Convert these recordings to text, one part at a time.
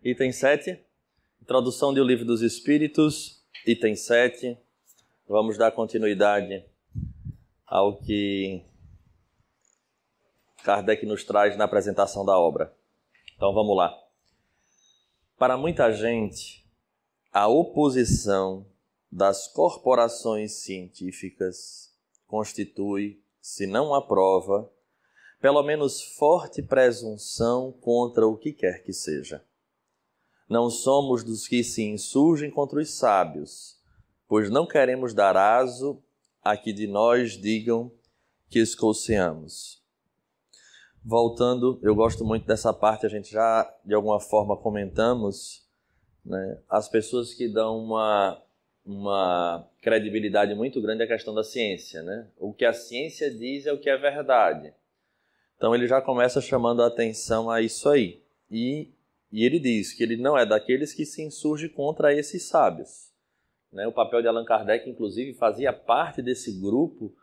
Item 7, introdução do Livro dos Espíritos, item 7. Vamos dar continuidade ao que Kardec nos traz na apresentação da obra. Então vamos lá. Para muita gente, a oposição das corporações científicas constitui, se não a prova, pelo menos forte presunção contra o que quer que seja. Não somos dos que se insurgem contra os sábios, pois não queremos dar aso a que de nós digam que escolceamos. Voltando, eu gosto muito dessa parte, a gente já de alguma forma comentamos, né? As pessoas que dão uma credibilidade muito grande à questão da ciência, né? O que a ciência diz é o que é verdade. Então ele já começa chamando a atenção a isso aí. E ele diz que ele não é daqueles que se insurge contra esses sábios, né? O papel de Allan Kardec, inclusive, fazia parte desse grupo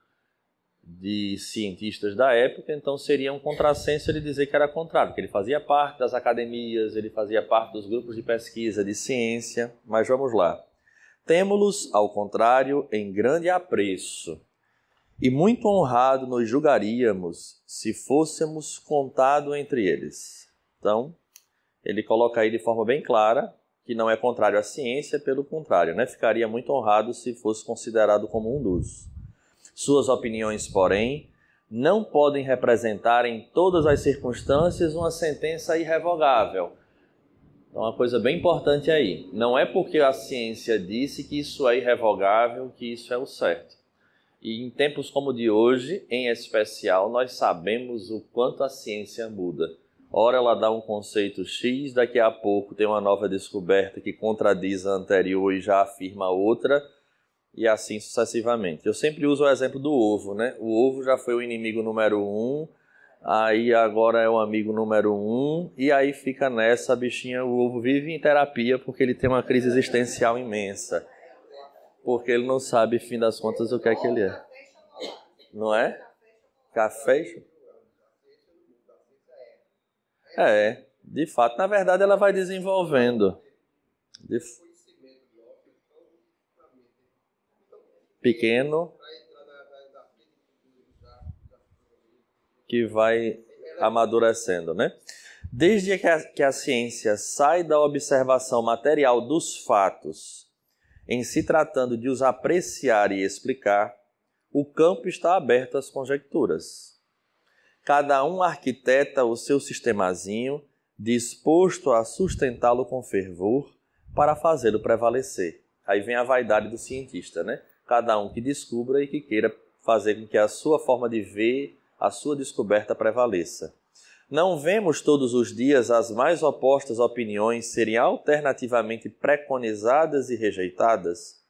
de cientistas da época, então seria um contrassenso ele dizer que era contrário, porque ele fazia parte das academias, ele fazia parte dos grupos de pesquisa de ciência, mas vamos lá. Temo-los, ao contrário, em grande apreço, e muito honrado nos julgaríamos se fôssemos contado entre eles. Então, ele coloca aí de forma bem clara que não é contrário à ciência, pelo contrário, né? Ficaria muito honrado se fosse considerado como um dos. Suas opiniões, porém, não podem representar em todas as circunstâncias uma sentença irrevogável. Então, uma coisa bem importante aí. Não é porque a ciência disse que isso é irrevogável que isso é o certo. E em tempos como o de hoje, em especial, nós sabemos o quanto a ciência muda. Ora ela dá um conceito X, daqui a pouco tem uma nova descoberta que contradiz a anterior e já afirma outra, e assim sucessivamente. Eu sempre uso o exemplo do ovo, né? O ovo já foi o inimigo número 1, aí agora é o amigo número 1, e aí fica nessa, bichinha, o ovo vive em terapia porque ele tem uma crise existencial imensa. Porque ele não sabe, fim das contas, o que é que ele é. Não é? Café? É, de fato. Na verdade, ela vai desenvolvendo. Pequeno, que vai amadurecendo, né? Desde que a ciência sai da observação material dos fatos, em se tratando de os apreciar e explicar, o campo está aberto às conjecturas. Cada um arquiteta o seu sistemazinho, disposto a sustentá-lo com fervor para fazê-lo prevalecer. Aí vem a vaidade do cientista, né? Cada um que descubra e que queira fazer com que a sua forma de ver, a sua descoberta prevaleça. Não vemos todos os dias as mais opostas opiniões serem alternativamente preconizadas e rejeitadas,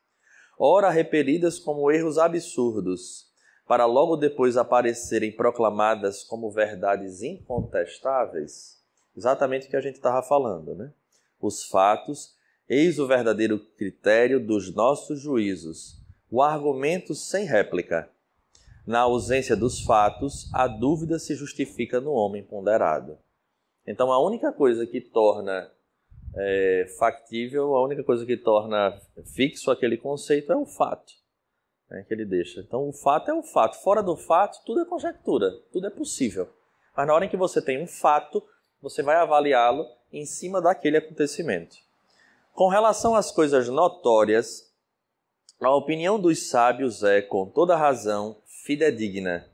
ora repelidas como erros absurdos, para logo depois aparecerem proclamadas como verdades incontestáveis? Exatamente o que a gente estava falando, né? Os fatos, eis o verdadeiro critério dos nossos juízos, o argumento sem réplica. Na ausência dos fatos, a dúvida se justifica no homem ponderado. Então, a única coisa que torna factível, a única coisa que torna fixo aquele conceito é o fato, né, que ele deixa. Então, o fato é o fato. Fora do fato, tudo é conjectura, tudo é possível. Mas na hora em que você tem um fato, você vai avaliá-lo em cima daquele acontecimento. Com relação às coisas notórias, a opinião dos sábios é, com toda razão, fidedigna,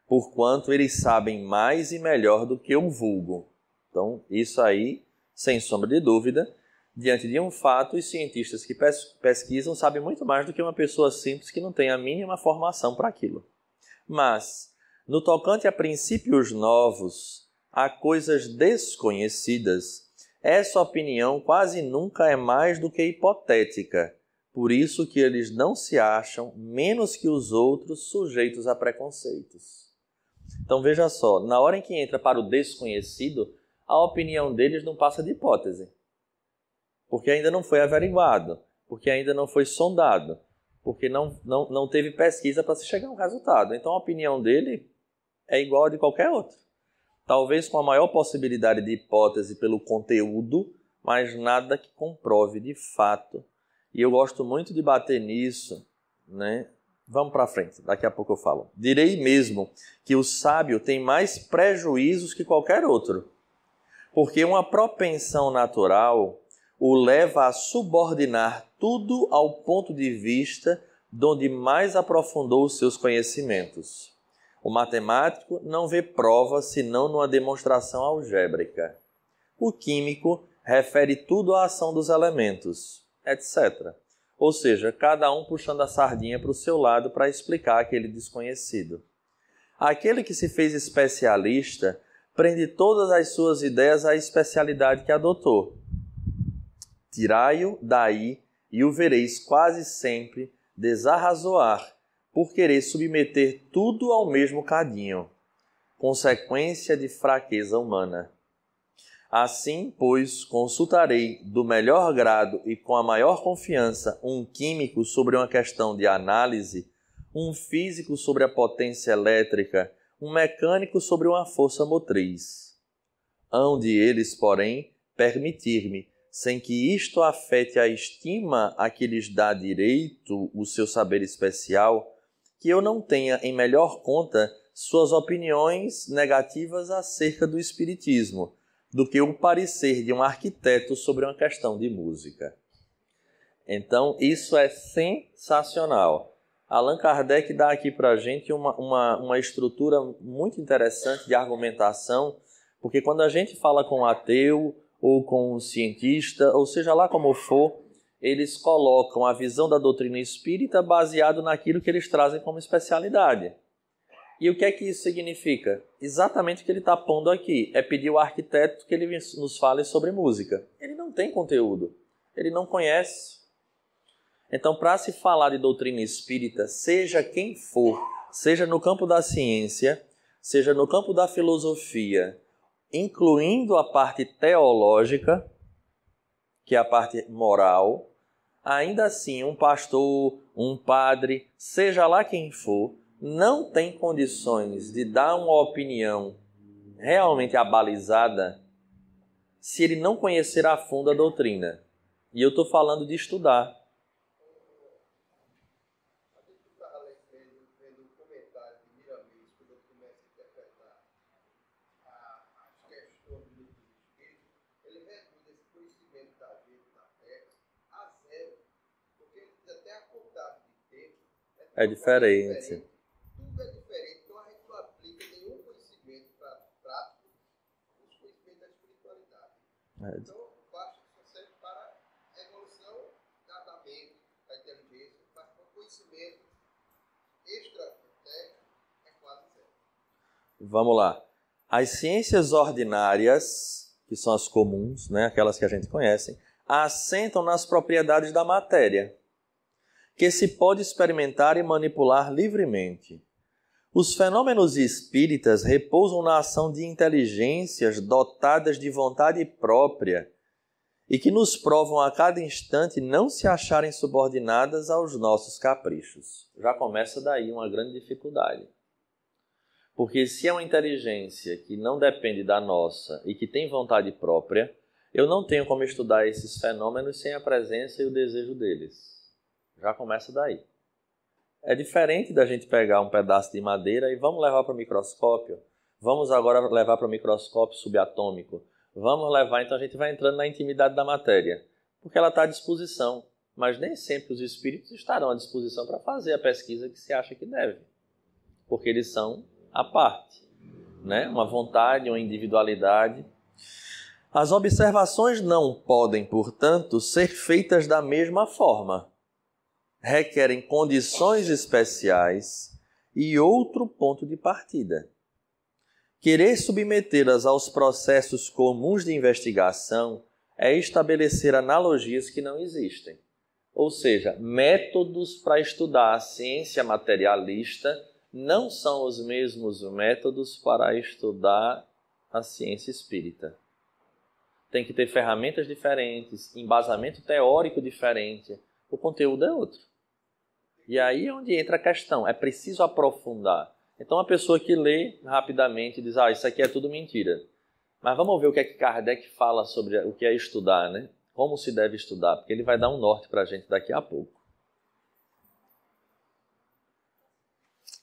porquanto eles sabem mais e melhor do que o vulgo. Então, isso aí, sem sombra de dúvida, diante de um fato, os cientistas que pesquisam sabem muito mais do que uma pessoa simples que não tem a mínima formação para aquilo. Mas, no tocante a princípios novos, a coisas desconhecidas, essa opinião quase nunca é mais do que hipotética, por isso que eles não se acham, menos que os outros, sujeitos a preconceitos. Então veja só, na hora em que entra para o desconhecido, a opinião deles não passa de hipótese. Porque ainda não foi averiguado, porque ainda não foi sondado, porque não teve pesquisa para se chegar a um resultado. Então a opinião dele é igual a de qualquer outro. Talvez com a maior possibilidade de hipótese pelo conteúdo, mas nada que comprove de fato. E eu gosto muito de bater nisso, né? Vamos para frente, daqui a pouco eu falo. Direi mesmo que o sábio tem mais prejuízos que qualquer outro, porque uma propensão natural o leva a subordinar tudo ao ponto de vista de onde mais aprofundou os seus conhecimentos. O matemático não vê prova senão numa demonstração algébrica. O químico refere tudo à ação dos elementos, etc. Ou seja, cada um puxando a sardinha para o seu lado para explicar aquele desconhecido. Aquele que se fez especialista prende todas as suas ideias à especialidade que adotou. Tirai-o daí e o vereis quase sempre desarrazoar por querer submeter tudo ao mesmo cadinho, consequência de fraqueza humana. Assim, pois, consultarei do melhor grado e com a maior confiança um químico sobre uma questão de análise, um físico sobre a potência elétrica, um mecânico sobre uma força motriz. Hão de eles, porém, permitir-me, sem que isto afete a estima a que lhes dá direito o seu saber especial, que eu não tenha em melhor conta suas opiniões negativas acerca do espiritismo, do que o parecer de um arquiteto sobre uma questão de música. Então, isso é sensacional. Allan Kardec dá aqui para a gente uma estrutura muito interessante de argumentação, porque quando a gente fala com um ateu ou com um cientista, ou seja lá como for, eles colocam a visão da doutrina espírita baseado naquilo que eles trazem como especialidade. E o que é que isso significa? Exatamente o que ele está pondo aqui. É pedir ao arquiteto que ele nos fale sobre música. Ele não tem conteúdo. Ele não conhece. Então, para se falar de doutrina espírita, seja quem for, seja no campo da ciência, seja no campo da filosofia, incluindo a parte teológica, que é a parte moral, ainda assim um pastor, um padre, seja lá quem for, não tem condições de dar uma opinião realmente abalizada se ele não conhecer a fundo a doutrina. E eu estou falando de estudar. A gente estava vendo um comentário de Miramês, quando ele começa a interpretar as questões do espírito, ele reduz esse conhecimento da gente na Terra a zero, porque ele diz até a contagem de tempo É diferente. Tudo é diferente, então a gente não aplica nenhum conhecimento prático nos conhecimentos da espiritualidade. Então, basta que isso serve para a evolução da mente, da inteligência, mas para o conhecimento extra-técnico é quase zero. Vamos lá. As ciências ordinárias, que são as comuns, né, aquelas que a gente conhece, assentam nas propriedades da matéria, que se pode experimentar e manipular livremente. Os fenômenos espíritas repousam na ação de inteligências dotadas de vontade própria e que nos provam a cada instante não se acharem subordinadas aos nossos caprichos. Já começa daí uma grande dificuldade. Porque se é uma inteligência que não depende da nossa e que tem vontade própria, eu não tenho como estudar esses fenômenos sem a presença e o desejo deles. Já começa daí. É diferente da gente pegar um pedaço de madeira e vamos levar para o microscópio. Vamos agora levar para o microscópio subatômico. Vamos levar, então a gente vai entrando na intimidade da matéria. Porque ela está à disposição. Mas nem sempre os espíritos estarão à disposição para fazer a pesquisa que se acha que deve. Porque eles são à parte, né? Uma vontade, uma individualidade. As observações não podem, portanto, ser feitas da mesma forma. Requerem condições especiais e outro ponto de partida. Querer submetê-las aos processos comuns de investigação é estabelecer analogias que não existem. Ou seja, métodos para estudar a ciência materialista não são os mesmos métodos para estudar a ciência espírita. Tem que ter ferramentas diferentes, embasamento teórico diferente, o conteúdo é outro. E aí é onde entra a questão, é preciso aprofundar. Então a pessoa que lê rapidamente diz, isso aqui é tudo mentira. Mas vamos ver o que é que Kardec fala sobre o que é estudar, né? Como se deve estudar, porque ele vai dar um norte para a gente daqui a pouco.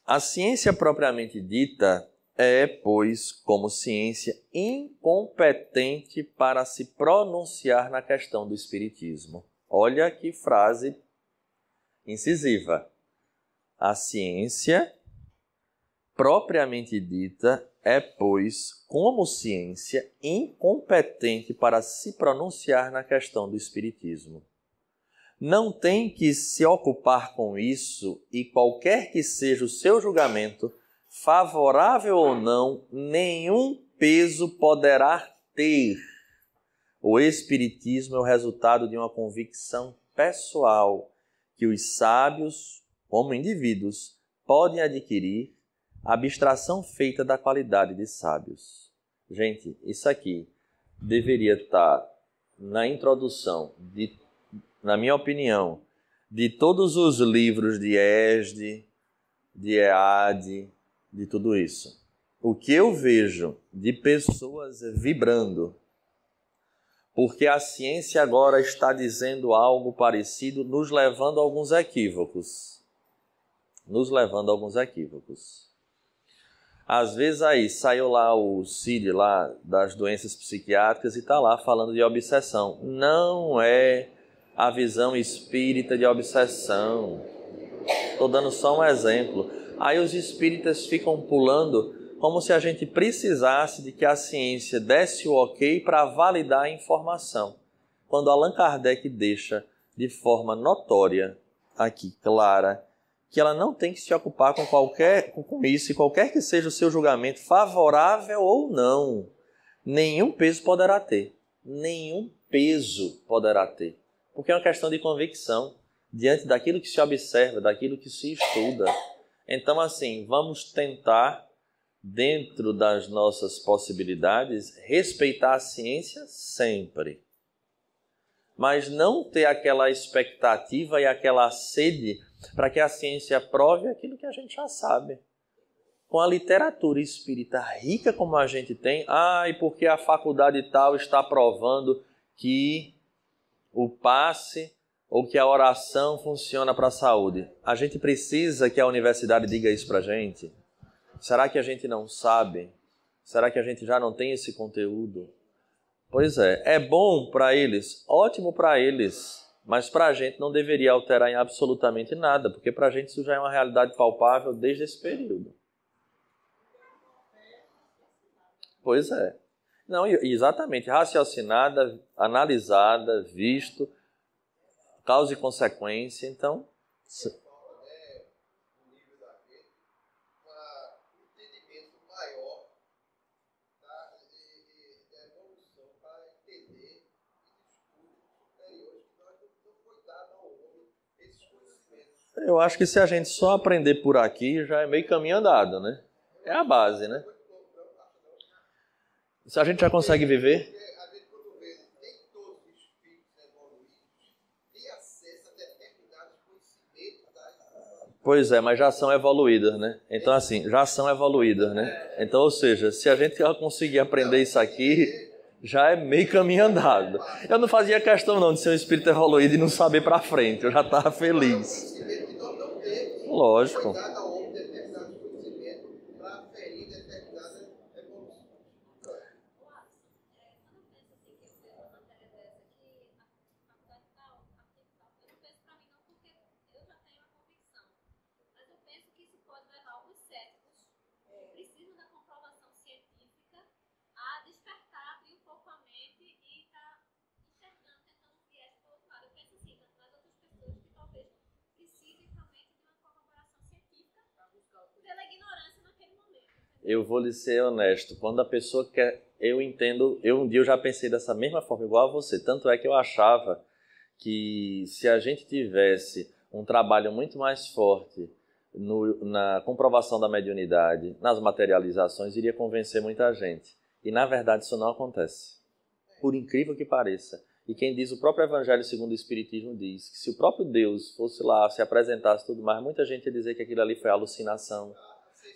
A ciência propriamente dita é, pois, como ciência, incompetente para se pronunciar na questão do espiritismo. Olha que frase incisiva. A ciência propriamente dita é, pois, como ciência, incompetente para se pronunciar na questão do espiritismo. Não tem que se ocupar com isso e qualquer que seja o seu julgamento, favorável ou não, nenhum peso poderá ter. O espiritismo é o resultado de uma convicção pessoal que os sábios, como indivíduos, podem adquirir, abstração feita da qualidade de sábios. Gente, isso aqui deveria estar na introdução, na minha opinião, de todos os livros de Esde, de EAD, de tudo isso. O que eu vejo de pessoas vibrando, porque a ciência agora está dizendo algo parecido, nos levando a alguns equívocos. Às vezes aí saiu lá o CID lá das doenças psiquiátricas e está lá falando de obsessão. Não é a visão espírita de obsessão. Estou dando só um exemplo. Aí os espíritas ficam pulando como se a gente precisasse de que a ciência desse o ok para validar a informação. Quando Allan Kardec deixa de forma notória, aqui clara, que ela não tem que se ocupar com isso, e qualquer que seja o seu julgamento, favorável ou não, nenhum peso poderá ter. Nenhum peso poderá ter. Porque é uma questão de convicção, diante daquilo que se observa, daquilo que se estuda. Então, assim, vamos tentar, dentro das nossas possibilidades, respeitar a ciência sempre. Mas não ter aquela expectativa e aquela sede para que a ciência prove aquilo que a gente já sabe. Com a literatura espírita rica como a gente tem, e porque a faculdade tal está provando que o passe ou que a oração funciona para a saúde. A gente precisa que a universidade diga isso para a gente? Será que a gente não sabe? Será que a gente já não tem esse conteúdo? Pois é bom para eles, ótimo para eles, mas para a gente não deveria alterar em absolutamente nada, porque para a gente isso já é uma realidade palpável desde esse período. Pois é. Não, exatamente, raciocinada, analisada, visto, causa e consequência, então... Eu acho que se a gente só aprender por aqui, já é meio caminho andado, né? É a base, né? Se a gente já consegue viver... Pois é, mas já são evoluídas, né? Então, assim, já são evoluídas, né? Então, ou seja, se a gente já conseguir aprender isso aqui, já é meio caminho andado. Eu não fazia questão não de ser um espírito evoluído e não saber para frente, eu já estava feliz. Lógico. Eu vou lhe ser honesto, quando a pessoa quer, eu entendo, um dia eu já pensei dessa mesma forma, igual a você, tanto é que eu achava que se a gente tivesse um trabalho muito mais forte na comprovação da mediunidade, nas materializações, iria convencer muita gente. E na verdade isso não acontece, por incrível que pareça. E quem diz, o próprio Evangelho segundo o Espiritismo diz, que se o próprio Deus fosse lá, se apresentasse tudo mais, muita gente ia dizer que aquilo ali foi alucinação,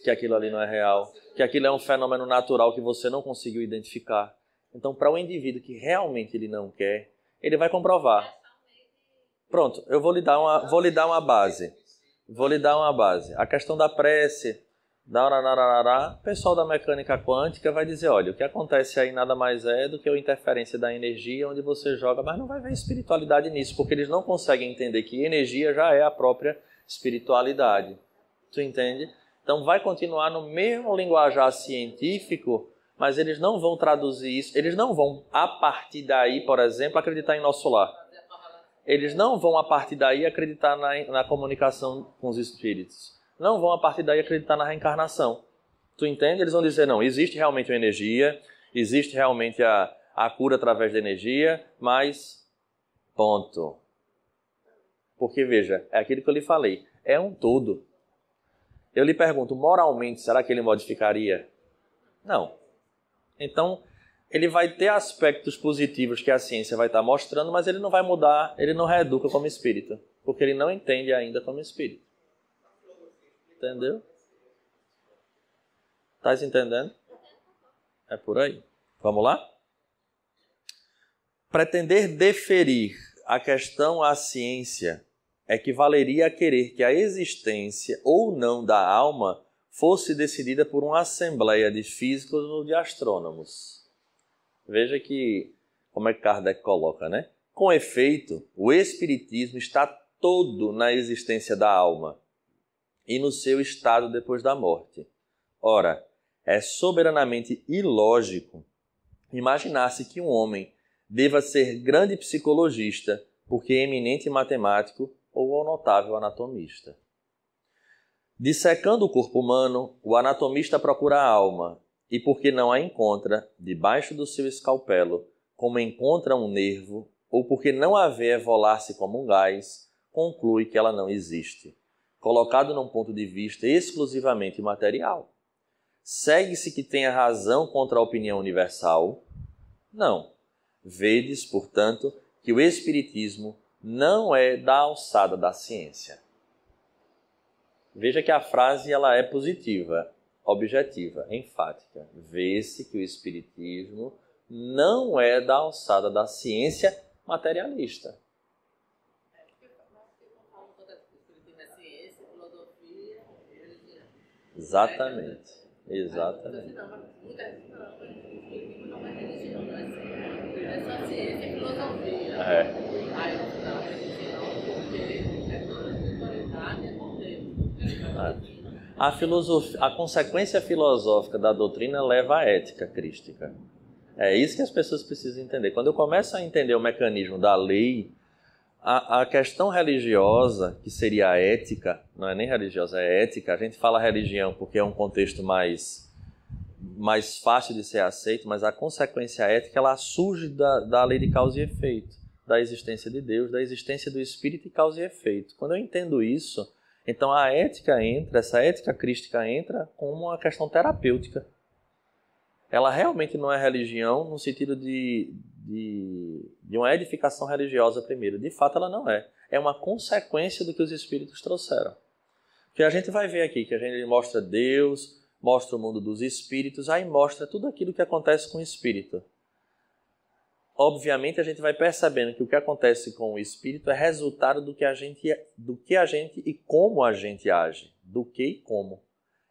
que aquilo ali não é real, que aquilo é um fenômeno natural que você não conseguiu identificar. Então, para o indivíduo que realmente ele não quer, ele vai comprovar. Pronto, eu vou lhe dar uma base. Vou lhe dar uma base. A questão da prece, o pessoal da mecânica quântica vai dizer, olha, o que acontece aí nada mais é do que a interferência da energia onde você joga, mas não vai ver espiritualidade nisso, porque eles não conseguem entender que energia já é a própria espiritualidade. Tu entende? Então vai continuar no mesmo linguajar científico, mas eles não vão traduzir isso, eles não vão, a partir daí, por exemplo, acreditar em nosso lar. Eles não vão, a partir daí, acreditar na comunicação com os espíritos. Não vão, a partir daí, acreditar na reencarnação. Tu entende? Eles vão dizer, não, existe realmente uma energia, existe realmente a cura através da energia, mas ponto. Porque, veja, é aquilo que eu lhe falei, é um todo. Eu lhe pergunto, moralmente, será que ele modificaria? Não. Então, ele vai ter aspectos positivos que a ciência vai estar mostrando, mas ele não vai mudar, ele não reeduca como espírita, porque ele não entende ainda como espírito. Entendeu? Estás entendendo? É por aí. Vamos lá? Pretender deferir a questão à ciência equivaleria a querer que a existência ou não da alma fosse decidida por uma assembleia de físicos ou de astrônomos. Veja como é que Kardec coloca, né? Com efeito, o espiritismo está todo na existência da alma e no seu estado depois da morte. Ora, é soberanamente ilógico imaginar-se que um homem deva ser grande psicologista porque é eminente matemático ou notável anatomista. Dissecando o corpo humano, o anatomista procura a alma e, porque não a encontra debaixo do seu escalpelo, como encontra um nervo, ou porque não a vê evolar-se como um gás, conclui que ela não existe, colocado num ponto de vista exclusivamente material. Segue-se que tenha razão contra a opinião universal? Não. Vedes, portanto, que o espiritismo não é da alçada da ciência. Veja que a frase ela é positiva, objetiva, enfática. Vê-se que o espiritismo não é da alçada da ciência materialista. Exatamente. Exatamente. É só ciência e filosofia. A consequência filosófica da doutrina leva à ética crística. É isso que as pessoas precisam entender. Quando eu começo a entender o mecanismo da lei, a questão religiosa, que seria a ética, não é nem religiosa, é ética. A gente fala religião porque é um contexto mais fácil de ser aceito, mas a consequência ética ela surge da lei de causa e efeito, da existência de Deus, da existência do Espírito e causa e efeito. Quando eu entendo isso, então a ética entra, essa ética crística entra como uma questão terapêutica. Ela realmente não é religião no sentido de uma edificação religiosa primeiro. De fato, ela não é. É uma consequência do que os Espíritos trouxeram. Porque a gente vai ver aqui que a gente mostra Deus, mostra o mundo dos Espíritos, aí mostra tudo aquilo que acontece com o Espírito. Obviamente, a gente vai percebendo que o que acontece com o Espírito é resultado do que a gente e como a gente age. Do que e como.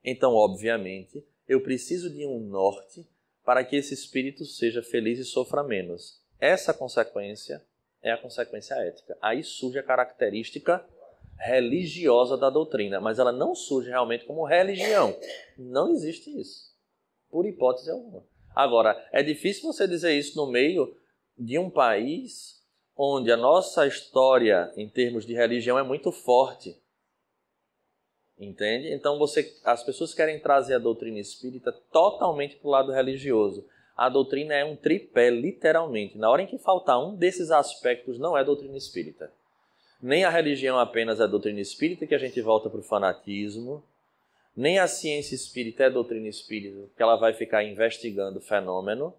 Então, obviamente, eu preciso de um norte para que esse espírito seja feliz e sofra menos. Essa consequência é a consequência ética. Aí surge a característica religiosa da doutrina, mas ela não surge realmente como religião. Não existe isso, por hipótese alguma. Agora, é difícil você dizer isso no meio de um país onde a nossa história em termos de religião é muito forte. Entende? Então as pessoas querem trazer a doutrina espírita totalmente para o lado religioso. A doutrina é um tripé, literalmente. Na hora em que faltar um desses aspectos, não é doutrina espírita. Nem a religião apenas é doutrina espírita, que a gente volta para o fanatismo. Nem a ciência espírita é doutrina espírita, que ela vai ficar investigando o fenômeno.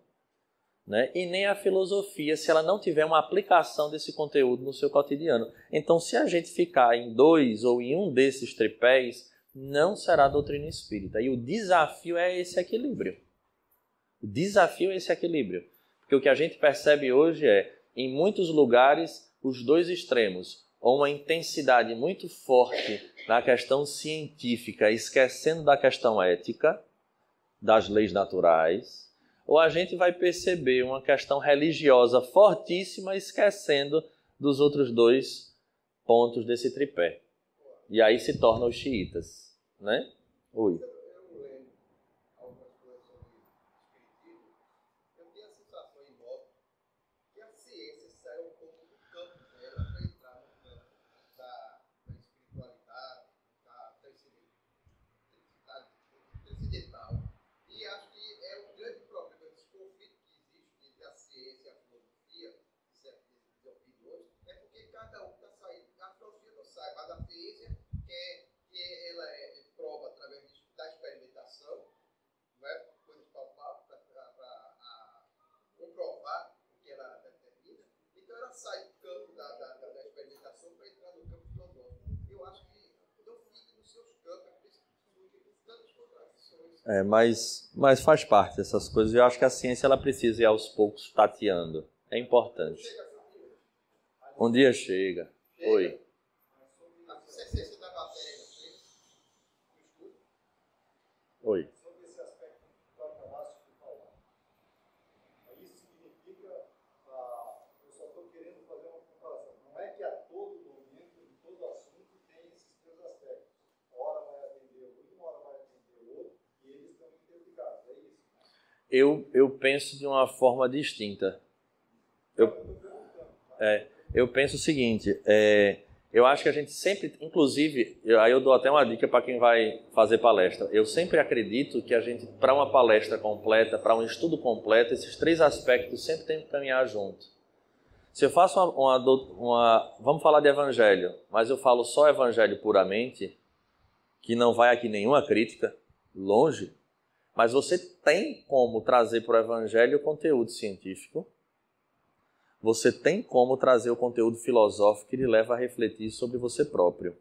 Né? E nem a filosofia, se ela não tiver uma aplicação desse conteúdo no seu cotidiano. Então, se a gente ficar em dois ou em um desses tripés, não será doutrina espírita. E o desafio é esse equilíbrio. O desafio é esse equilíbrio. Porque o que a gente percebe hoje é, em muitos lugares, os dois extremos. Ou uma intensidade muito forte na questão científica, esquecendo da questão ética, das leis naturais, ou a gente vai perceber uma questão religiosa fortíssima, esquecendo dos outros dois pontos desse tripé. E aí se tornam os xiitas, né? Oi. Eu lembro algumas coisas sobre espiritismo. Eu tenho a sensação em modo que a ciência saiu um pouco do campo dela para entrar no campo da espiritualidade, da transcendental. E acho que é um grande problema desse conflito que existe entre a ciência e a filosofia, de opiniões, é porque cada um está saindo, a filosofia não sai, mas a ciência que ela prova através da experimentação, não é? Coisas palpáveis para comprovar o que ela determina. Então ela sai do campo da experimentação para entrar no campo filosófico. Eu acho que não fique nos seus campos, é por isso que surgem tantas contradições. Mas faz parte dessas coisas. Eu acho que a ciência ela precisa ir aos poucos tateando. É importante. Um dia chega. Oi. Oi. Sobre esse aspecto que tu acabaste de falar. Isso significa, eu só estou querendo fazer uma comparação. Não é que a todo momento, em todo assunto, tem esses três aspectos. Uma hora vai atender um, uma hora vai atender o outro, e eles estão interligados. É isso? Eu penso de uma forma distinta. Eu penso o seguinte, eu acho que a gente sempre, inclusive, aí eu dou até uma dica para quem vai fazer palestra. Eu sempre acredito que a gente, para uma palestra completa, para um estudo completo, esses três aspectos sempre tem que caminhar junto. Se eu faço vamos falar de evangelho, mas eu falo só evangelho puramente, que não vai aqui nenhuma crítica, longe, mas você tem como trazer para o evangelho o conteúdo científico, você tem como trazer o conteúdo filosófico que lhe leva a refletir sobre você próprio.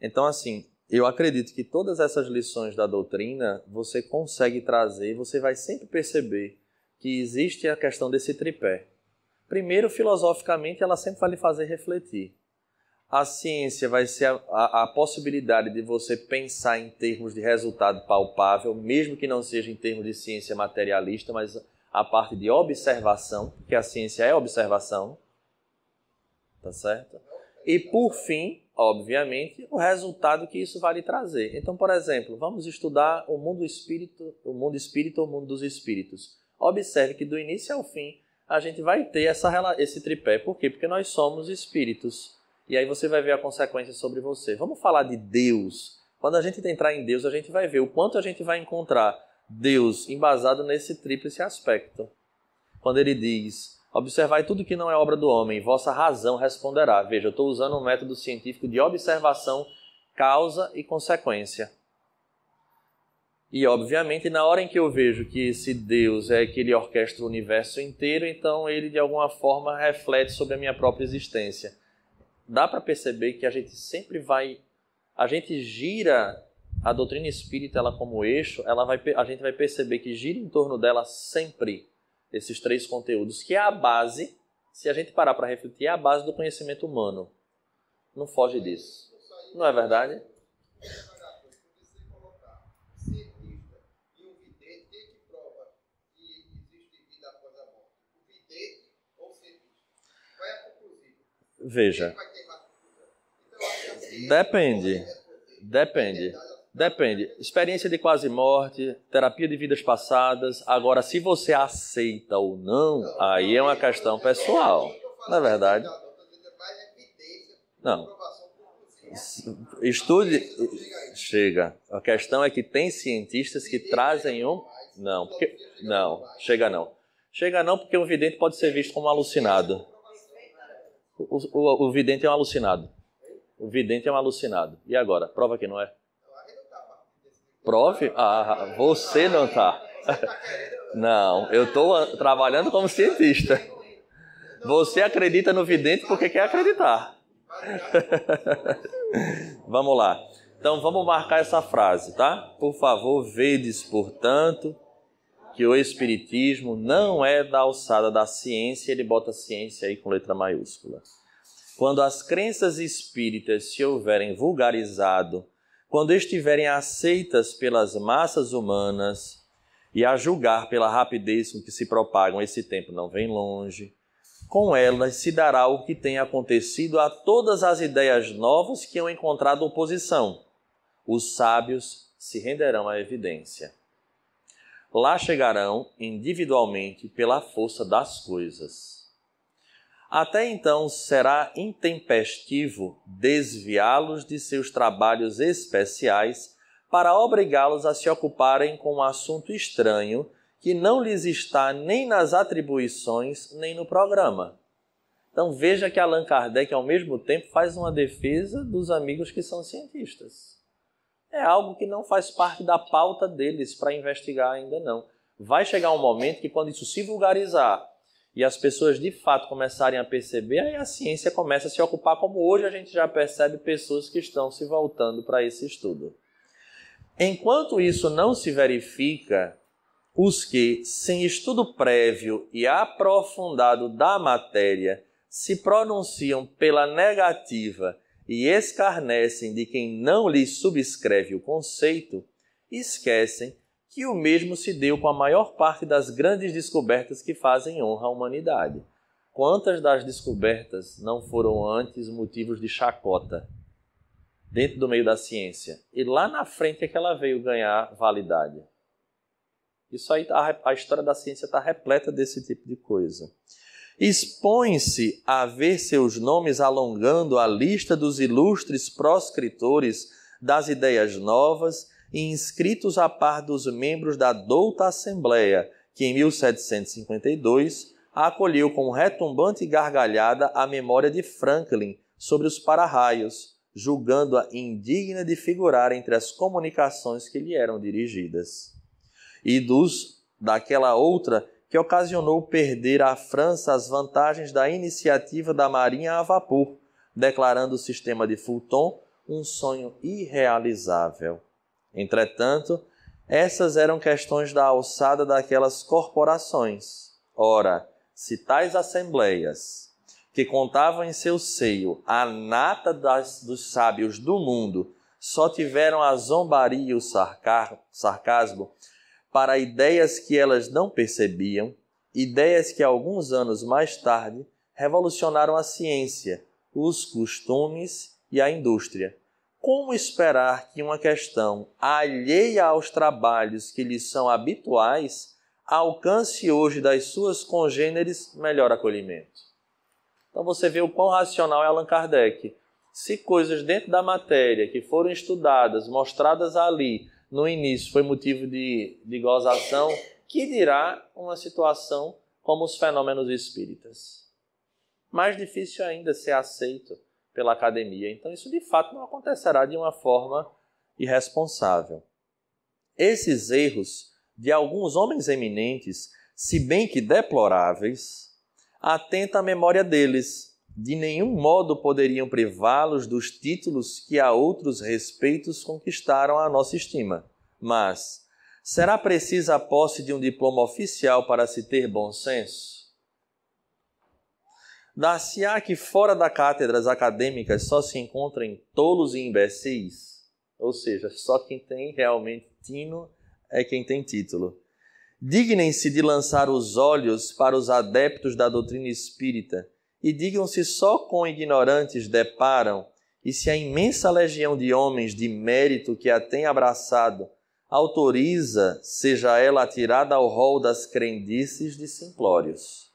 Então, assim, eu acredito que todas essas lições da doutrina você consegue trazer, você vai sempre perceber que existe a questão desse tripé. Primeiro, filosoficamente, ela sempre vai lhe fazer refletir. A ciência vai ser a possibilidade de você pensar em termos de resultado palpável, mesmo que não seja em termos de ciência materialista, mas a parte de observação, porque a ciência é observação, tá certo? E por fim, obviamente, o resultado que isso vai lhe trazer. Então, por exemplo, vamos estudar o mundo espírito ou o mundo dos espíritos. Observe que do início ao fim a gente vai ter esse tripé. Por quê? Porque nós somos espíritos. E aí você vai ver a consequência sobre você. Vamos falar de Deus. Quando a gente entrar em Deus, a gente vai ver o quanto a gente vai encontrar Deus embasado nesse tríplice aspecto. Quando ele diz, observai tudo que não é obra do homem, vossa razão responderá. Veja, eu estou usando um método científico de observação, causa e consequência. E, obviamente, na hora em que eu vejo que esse Deus é que ele orquestra o universo inteiro, então ele, de alguma forma, reflete sobre a minha própria existência. Dá para perceber que a gente sempre vai... A gente gira... A doutrina espírita, ela como eixo, a gente vai perceber que gira em torno dela sempre esses três conteúdos, que é a base, se a gente parar para refletir, é a base do conhecimento humano. Não foge disso. Não é verdade? Veja. Depende. Experiência de quase morte, terapia de vidas passadas. Agora, se você aceita ou não, aí é uma questão pessoal. Não é verdade? Não. Estude. Chega. A questão é que tem cientistas que trazem um... Não, porque... Não, chega não. Chega não porque o vidente pode ser visto como alucinado. O vidente é um alucinado. O vidente é um alucinado. E agora? Prova que não é. Prove? Ah, você não está. Não, eu estou trabalhando como cientista. Você acredita no vidente porque quer acreditar. Vamos lá. Então vamos marcar essa frase, tá? Por favor, vedes, portanto, que o Espiritismo não é da alçada da ciência, ele bota ciência aí com letra maiúscula. Quando as crenças espíritas se houverem vulgarizado, quando estiverem aceitas pelas massas humanas, e a julgar pela rapidez com que se propagam, esse tempo não vem longe, com elas se dará o que tem acontecido a todas as ideias novas que hão encontrado oposição. Os sábios se renderão à evidência. Lá chegarão individualmente pela força das coisas. Até então será intempestivo desviá-los de seus trabalhos especiais para obrigá-los a se ocuparem com um assunto estranho que não lhes está nem nas atribuições nem no programa. Então veja que Allan Kardec, ao mesmo tempo, faz uma defesa dos amigos que são cientistas. É algo que não faz parte da pauta deles para investigar ainda não. Vai chegar um momento que, quando isso se vulgarizar e as pessoas de fato começarem a perceber, aí a ciência começa a se ocupar, como hoje a gente já percebe pessoas que estão se voltando para esse estudo. Enquanto isso não se verifica, os que, sem estudo prévio e aprofundado da matéria, se pronunciam pela negativa e escarnecem de quem não lhes subscreve o conceito, esquecem que o mesmo se deu com a maior parte das grandes descobertas que fazem honra à humanidade. Quantas das descobertas não foram antes motivos de chacota dentro do meio da ciência? E lá na frente é que ela veio ganhar validade. Isso aí, a história da ciência está repleta desse tipo de coisa. Expõe-se a ver seus nomes alongando a lista dos ilustres proscritores das ideias novas e inscritos a par dos membros da douta Assembleia, que em 1752 acolheu com retumbante gargalhada a memória de Franklin sobre os para-raios, julgando-a indigna de figurar entre as comunicações que lhe eram dirigidas. E daquela outra que ocasionou perder à França as vantagens da iniciativa da marinha a vapor, declarando o sistema de Fulton um sonho irrealizável. Entretanto, essas eram questões da alçada daquelas corporações. Ora, se tais assembleias, que contavam em seu seio a nata dos sábios do mundo, só tiveram a zombaria e o sarcasmo para ideias que elas não percebiam, ideias que alguns anos mais tarde revolucionaram a ciência, os costumes e a indústria. Como esperar que uma questão alheia aos trabalhos que lhes são habituais alcance hoje das suas congêneres melhor acolhimento? Então você vê o quão racional é Allan Kardec. Se coisas dentro da matéria que foram estudadas, mostradas ali no início, foi motivo de gozação, que dirá uma situação como os fenômenos espíritas? Mais difícil ainda ser aceito pela academia. Então isso de fato não acontecerá de uma forma irresponsável. Esses erros de alguns homens eminentes, se bem que deploráveis, atenta à memória deles. De nenhum modo poderiam privá-los dos títulos que a outros respeitos conquistaram a nossa estima. Mas será precisa a posse de um diploma oficial para se ter bom senso? Dar-se-á que fora das cátedras acadêmicas só se encontrem tolos e imbecis? Ou seja, só quem tem realmente tino é quem tem título. Dignem-se de lançar os olhos para os adeptos da doutrina espírita e digam-se só com ignorantes deparam, e se a imensa legião de homens de mérito que a tem abraçado autoriza, seja ela atirada ao rol das crendices de simplórios.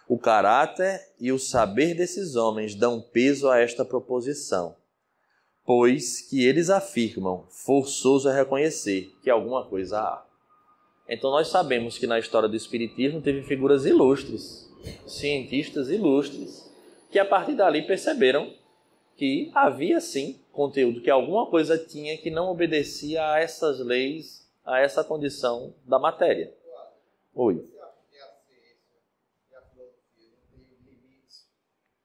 O caráter e o saber desses homens dão peso a esta proposição, pois que eles afirmam, forçoso é reconhecer que alguma coisa há. Então nós sabemos que na história do Espiritismo teve figuras ilustres, cientistas ilustres, que a partir dali perceberam que havia sim conteúdo, que alguma coisa tinha que não obedecia a essas leis, a essa condição da matéria. Oi. Você acha que a ciência e a filosofia não têm limites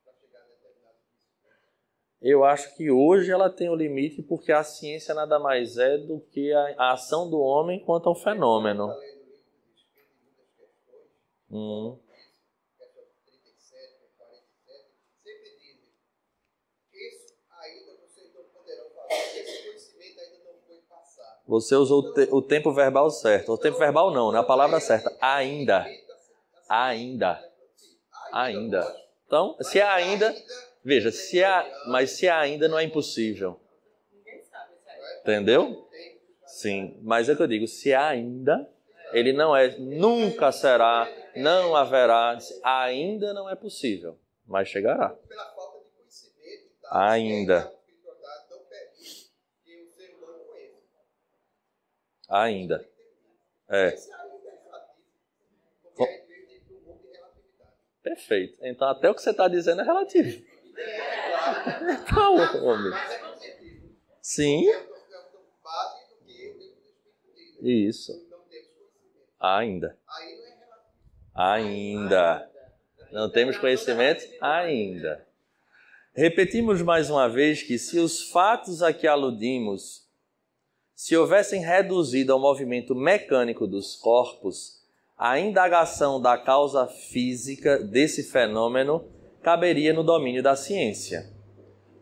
para chegar a determinados princípios? Eu acho que hoje ela tem o limite porque a ciência nada mais é do que a ação do homem quanto ao fenômeno. Questão 37, 47, sempre dizem, isso ainda vocês não poderão fazer, esse conhecimento ainda não foi passado. Você usou o tempo verbal certo. O tempo verbal não, né? A palavra certa. Ainda. Ainda. Ainda. Então, se é ainda... Veja, mas se é ainda não é impossível. Entendeu? Sim, mas é o que eu digo, se é ainda, ele não é, nunca será, não haverá, ainda não é possível, mas chegará. Pela falta de conhecimento, Ainda. Não permite que o ser humano conheça. Ainda. É. Esse ainda é relativo. Porque a gente vive dentro de um mundo de relatividade. Perfeito. Então até o que você está dizendo é relativo. Então, homem. Mas é positivo. Sim. É base do que eu tenho do Espírito de Deus. Isso. Não temos conhecimento. Ainda. Aí não é relativo. Ainda. Não temos conhecimento? Ainda. Repetimos mais uma vez que se os fatos a que aludimos se houvessem reduzido ao movimento mecânico dos corpos, a indagação da causa física desse fenômeno caberia no domínio da ciência.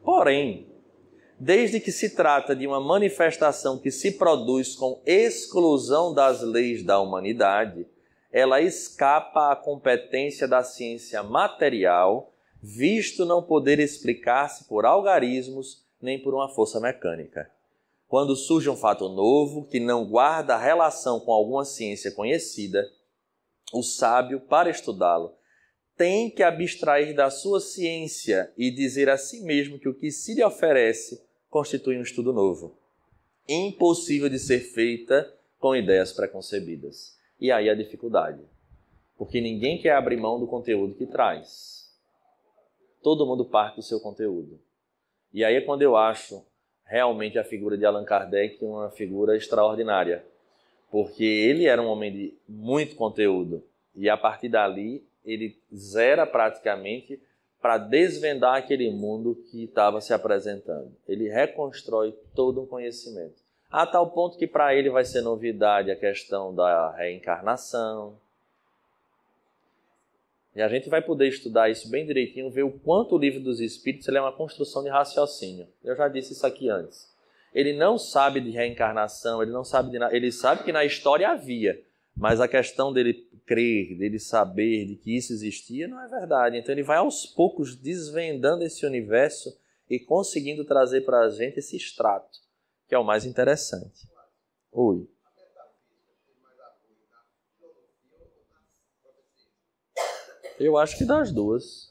Porém, desde que se trata de uma manifestação que se produz com exclusão das leis da humanidade, ela escapa à competência da ciência material, visto não poder explicar-se por algarismos nem por uma força mecânica. Quando surge um fato novo que não guarda relação com alguma ciência conhecida, o sábio, para estudá-lo, tem que abstrair da sua ciência e dizer a si mesmo que o que se lhe oferece constitui um estudo novo, impossível de ser feita com ideias preconcebidas. E aí a dificuldade, porque ninguém quer abrir mão do conteúdo que traz. Todo mundo parte do seu conteúdo. E aí é quando eu acho realmente a figura de Allan Kardec uma figura extraordinária, porque ele era um homem de muito conteúdo e a partir dali ele zera praticamente para desvendar aquele mundo que estava se apresentando. Ele reconstrói todo um conhecimento. A tal ponto que para ele vai ser novidade a questão da reencarnação. E a gente vai poder estudar isso bem direitinho, ver o quanto o Livro dos Espíritos ele é uma construção de raciocínio. Eu já disse isso aqui antes. Ele não sabe de reencarnação, ele não sabe de nada. Ele sabe que na história havia, mas a questão dele crer, dele saber de que isso existia, não é verdade. Então ele vai aos poucos desvendando esse universo e conseguindo trazer para a gente esse extrato, que é o mais interessante. Oi. Eu acho que das duas.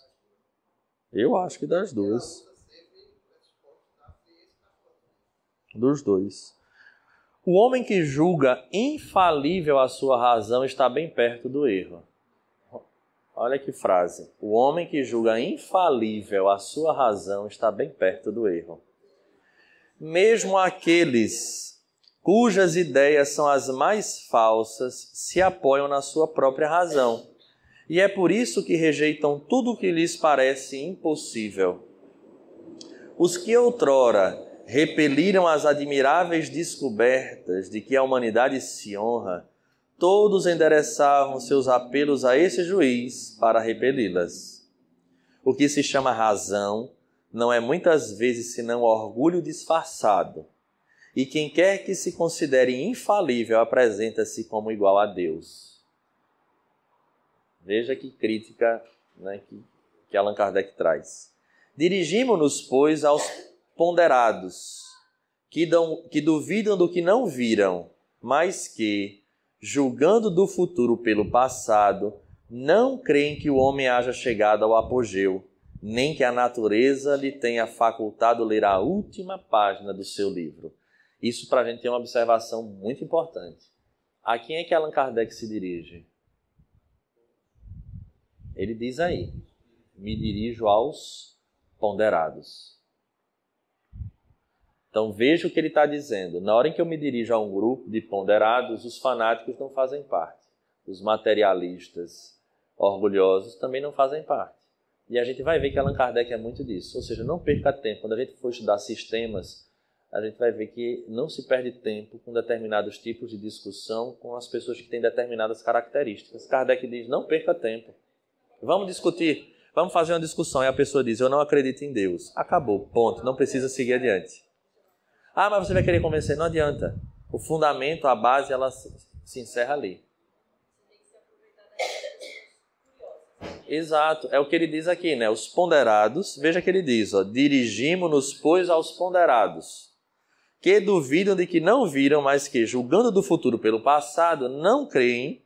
Dos dois. O homem que julga infalível a sua razão está bem perto do erro. Olha que frase. O homem que julga infalível a sua razão está bem perto do erro. Mesmo aqueles cujas ideias são as mais falsas se apoiam na sua própria razão. E é por isso que rejeitam tudo o que lhes parece impossível. Os que outrora repeliram as admiráveis descobertas de que a humanidade se honra, todos endereçavam seus apelos a esse juiz para repeli-las. O que se chama razão não é muitas vezes senão orgulho disfarçado, e quem quer que se considere infalível apresenta-se como igual a Deus. Veja que crítica, né, que Allan Kardec traz. Dirigimo-nos, pois, aos ponderados, que duvidam do que não viram, mas que, julgando do futuro pelo passado, não creem que o homem haja chegado ao apogeu, nem que a natureza lhe tenha facultado ler a última página do seu livro. Isso para a gente tem uma observação muito importante. A quem é que Allan Kardec se dirige? Ele diz aí, me dirijo aos ponderados. Então veja o que ele está dizendo. Na hora em que eu me dirijo a um grupo de ponderados, os fanáticos não fazem parte. Os materialistas orgulhosos também não fazem parte. E a gente vai ver que Allan Kardec é muito disso. Ou seja, não perca tempo. Quando a gente for estudar sistemas, a gente vai ver que não se perde tempo com determinados tipos de discussão com as pessoas que têm determinadas características. Kardec diz, não perca tempo. Vamos discutir, vamos fazer uma discussão. E a pessoa diz, eu não acredito em Deus. Acabou, ponto. Não precisa seguir adiante. Ah, mas você vai querer convencer? Não adianta. O fundamento, a base, ela se encerra ali. Exato, é o que ele diz aqui, né? Os ponderados, veja que ele diz, ó, dirigimo-nos, pois, aos ponderados, que duvidam de que não viram, mas que, julgando do futuro pelo passado, não creem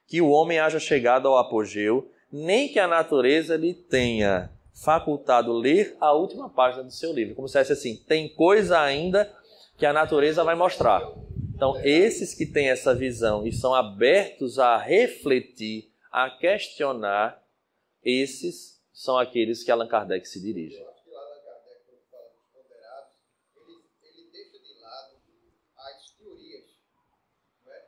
que o homem haja chegado ao apogeu, nem que a natureza lhe tenha facultado ler a última página do seu livro. Como se fosse assim, tem coisa ainda que a natureza vai mostrar. Então, esses que têm essa visão e são abertos a refletir, a questionar, esses são aqueles que Allan Kardec se dirige. Eu acho que Allan Kardec, quando fala dos ponderados, ele deixa de lado as teorias. Não é?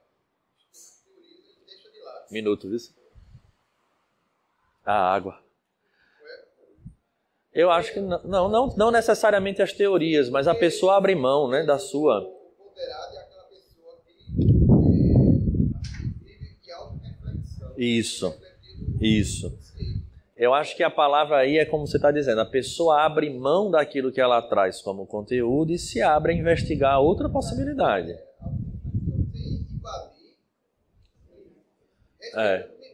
As teorias ele deixa de lado. Minuto, viu? A água. Eu acho que não necessariamente as teorias, mas a pessoa abre mão, né, da sua... O ponderado é aquela pessoa que vive de auto-reflexão. Isso. Eu acho que a palavra aí é como você está dizendo, a pessoa abre mão daquilo que ela traz como conteúdo e se abre a investigar outra possibilidade.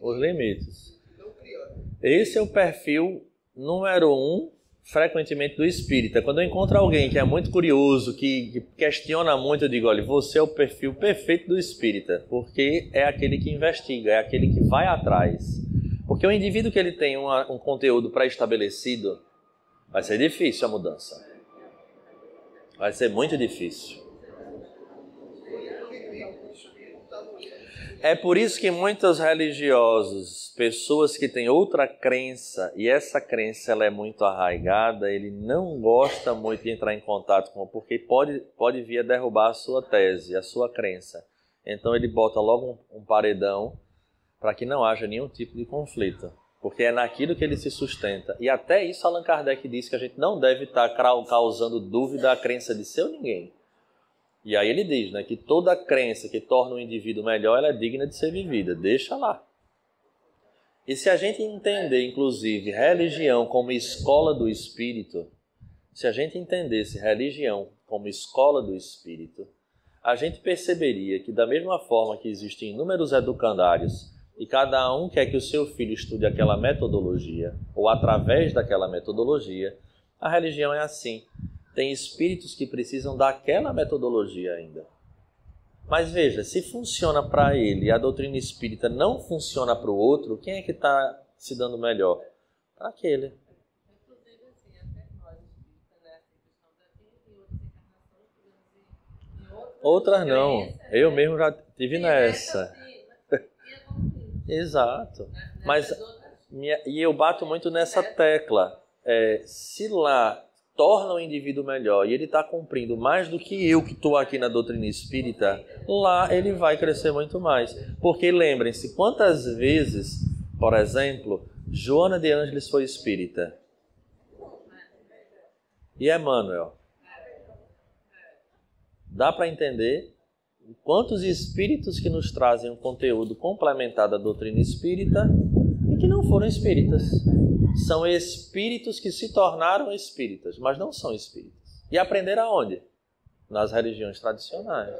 Os limites. Esse é o perfil número 1, frequentemente, do espírita. Quando eu encontro alguém que é muito curioso, que questiona muito, eu digo, olha, você é o perfil perfeito do espírita, porque é aquele que investiga, é aquele que vai atrás. Porque o indivíduo que ele tem um conteúdo pré-estabelecido, vai ser difícil a mudança. Vai ser muito difícil. É por isso que muitos religiosos, pessoas que têm outra crença, e essa crença ela é muito arraigada, ele não gosta muito de entrar em contato com, porque pode vir a derrubar a sua tese, a sua crença. Então ele bota logo um paredão para que não haja nenhum tipo de conflito, porque é naquilo que ele se sustenta. E até isso Allan Kardec diz que a gente não deve estar causando dúvida à crença de seu ninguém. E aí ele diz, né, que toda crença que torna o indivíduo melhor, ela é digna de ser vivida. Deixa lá. E se a gente entender, inclusive, religião como escola do espírito, se a gente entendesse religião como escola do espírito, a gente perceberia que da mesma forma que existem inúmeros educandários e cada um quer que o seu filho estude aquela metodologia, ou através daquela metodologia, a religião é assim. Tem espíritos que precisam daquela metodologia ainda. Mas veja, se funciona para ele e a doutrina espírita não funciona para o outro, quem é que está se dando melhor? Para aquele. Inclusive, assim, até nós espíritas, né, questão da vida em outras encarnações, em Outras não. crenças, Eu né? mesmo já tive nessa. Exato. Mas e eu bato muito nessa tecla. Se lá torna o indivíduo melhor e ele está cumprindo mais do que eu que estou aqui na doutrina espírita, lá ele vai crescer muito mais. Porque lembrem-se, quantas vezes, por exemplo, Joana de Ângeles foi espírita? E Emmanuel? Dá para entender quantos espíritos que nos trazem um conteúdo complementar da doutrina espírita e que não foram espíritas. São espíritos que se tornaram espíritas, mas não são espíritas. E aprenderam aonde? Nas religiões tradicionais.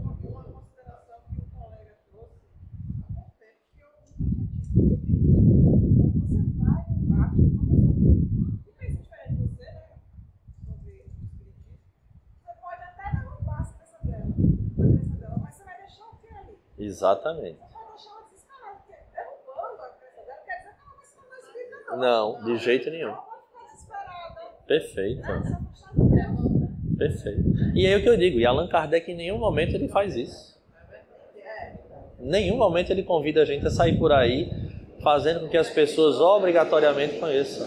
Uma consideração que o colega trouxe há pouco tempo, que eu nunca tinha dito sobre isso. Quando você vai no embate, e pensa diferente de você, né? Sobre o espiritismo, você pode até derrubar a crença dela, mas você vai deixar o que ali? Exatamente. Você vai deixar ela desesperada, porque derrubando a crença dela quer dizer que ela vai se tornar espírita, não. Não, de jeito nenhum. Ela pode ficar desesperada. Perfeito. Se afastar do Deus, né? Perfeito. E é o que eu digo, e Allan Kardec em nenhum momento ele faz isso. Em nenhum momento ele convida a gente a sair por aí fazendo com que as pessoas obrigatoriamente conheçam.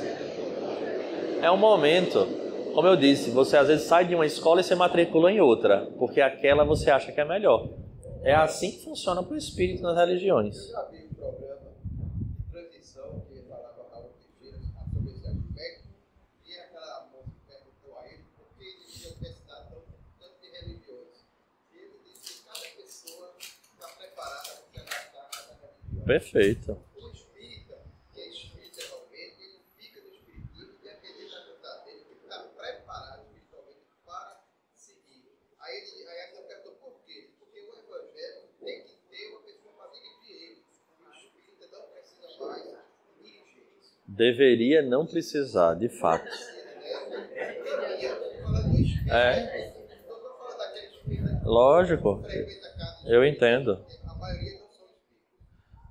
É um momento, como eu disse, você às vezes sai de uma escola e se matricula em outra, porque aquela você acha que é melhor. É assim que funciona para o espírito nas religiões. Eu já vi um programa de transição que falava Raul Teixeira, a perfeito. O espírita, que é espírita realmente, ele fica no espiritismo, dependendo da vontade dele, ele está preparado espiritualmente para seguir. Aí a gente perguntou por quê? Porque o evangelho tem que ter uma pessoa para dirigir ele. O espírita não precisa mais dirigir isso. Deveria não precisar, de fato. É. Lógico, eu entendo.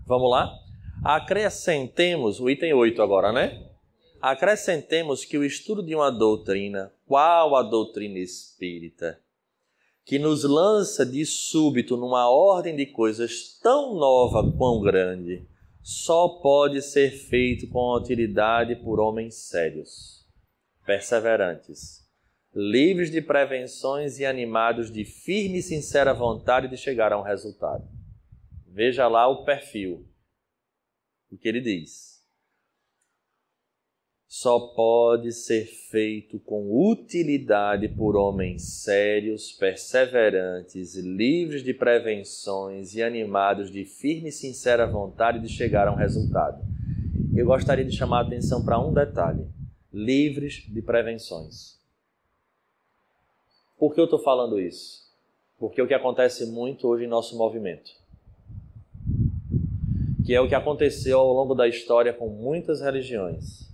Vamos lá? Acrescentemos, o item 8 agora, né? Acrescentemos que o estudo de uma doutrina, qual a doutrina espírita, que nos lança de súbito numa ordem de coisas tão nova quão grande, só pode ser feito com utilidade por homens sérios, perseverantes, livres de prevenções e animados de firme e sincera vontade de chegar a um resultado. Veja lá o perfil, o que ele diz. Só pode ser feito com utilidade por homens sérios, perseverantes, livres de prevenções e animados de firme e sincera vontade de chegar a um resultado. Eu gostaria de chamar a atenção para um detalhe. Livres de prevenções. Por que eu estou falando isso? Porque é o que acontece muito hoje em nosso movimento. Que é o que aconteceu ao longo da história com muitas religiões.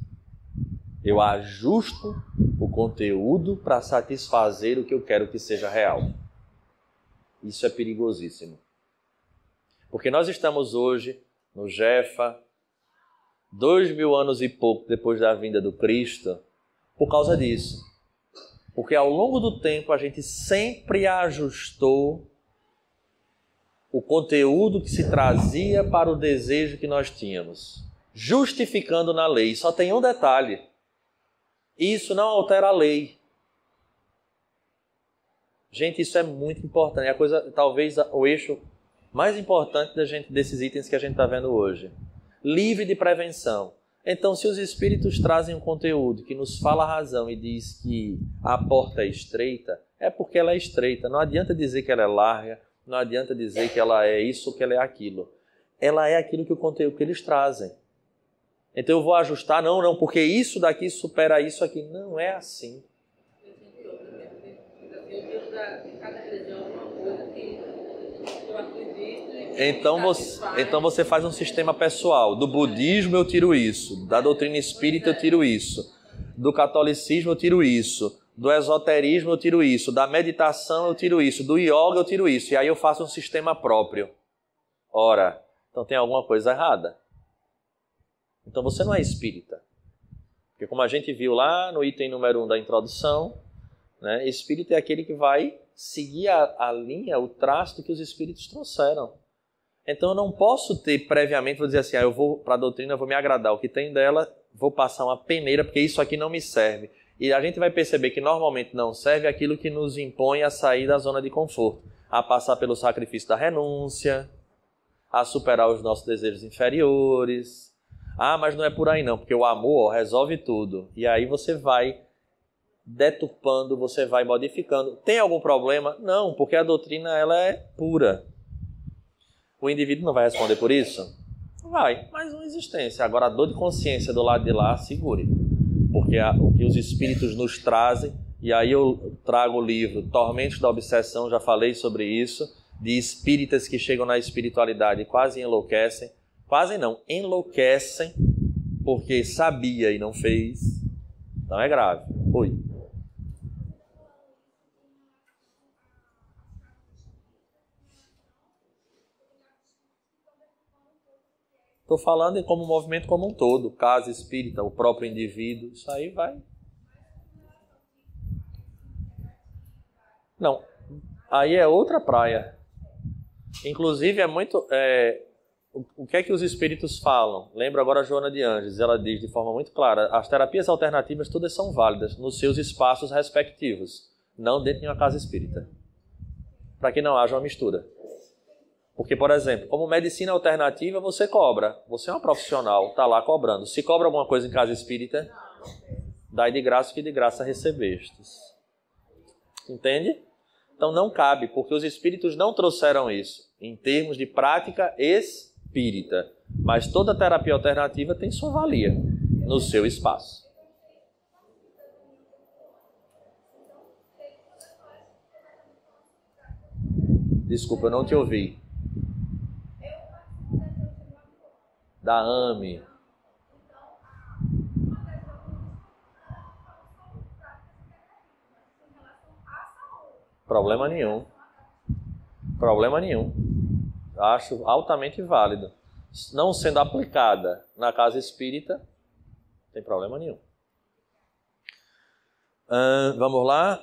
Eu ajusto o conteúdo para satisfazer o que eu quero que seja real. Isso é perigosíssimo. Porque nós estamos hoje no Jefa, 2000 anos e pouco depois da vinda do Cristo, por causa disso. Porque ao longo do tempo a gente sempre ajustou o conteúdo que se trazia para o desejo que nós tínhamos, justificando na lei. Só tem um detalhe: isso não altera a lei. Gente, isso é muito importante. É a coisa, talvez o eixo mais importante desses itens que a gente está vendo hoje. Livre de prevenção. Então, se os espíritos trazem um conteúdo que nos fala a razão e diz que a porta é estreita, é porque ela é estreita. Não adianta dizer que ela é larga, não adianta dizer que ela é isso ou que ela é aquilo. Ela é aquilo que o conteúdo que eles trazem. Então eu vou ajustar, não, porque isso daqui supera isso aqui. Não é assim. Então você faz um sistema pessoal. Do budismo eu tiro isso, da doutrina espírita eu tiro isso, do catolicismo eu tiro isso, do esoterismo eu tiro isso, da meditação eu tiro isso, do yoga eu tiro isso, e aí eu faço um sistema próprio. Ora, então tem alguma coisa errada. Então você não é espírita. Porque como a gente viu lá no item número 1 da introdução, né, espírita é aquele que vai seguir a linha, o traço que os espíritos trouxeram. Então eu não posso ter previamente, vou dizer assim, eu vou para a doutrina, eu vou me agradar o que tem dela, vou passar uma peneira porque isso aqui não me serve. E a gente vai perceber que normalmente não serve aquilo que nos impõe a sair da zona de conforto, a passar pelo sacrifício da renúncia, a superar os nossos desejos inferiores. Ah, mas não é por aí não, porque o amor resolve tudo. E aí você vai deturpando, você vai modificando. Tem algum problema? Não, porque a doutrina ela é pura. O indivíduo não vai responder por isso? Vai, mais uma existência. Agora a dor de consciência do lado de lá, segure. Porque o que os espíritos nos trazem, e aí eu trago o livro Tormentos da Obsessão, já falei sobre isso, de espíritas que chegam na espiritualidade e quase enlouquecem. Quase não, enlouquecem porque sabia e não fez. Então é grave. Oi. Estou falando como movimento como um todo, casa espírita, o próprio indivíduo, isso aí vai. Não, aí é outra praia. Inclusive é muito... o que é que os espíritos falam? Lembro agora a Joana de Anjos, ela diz de forma muito clara, as terapias alternativas todas são válidas nos seus espaços respectivos, não dentro de uma casa espírita, para que não haja uma mistura. Porque, por exemplo, como medicina alternativa, você cobra. Você é um profissional, está lá cobrando. Se cobra alguma coisa em casa espírita, dai de graça que de graça recebestes. Entende? Então não cabe, porque os espíritos não trouxeram isso em termos de prática espírita. Mas toda terapia alternativa tem sua valia no seu espaço. Desculpa, eu não te ouvi. Da AME. Problema nenhum. Problema nenhum. Acho altamente válido. Não sendo aplicada na casa espírita, não tem problema nenhum. Vamos lá?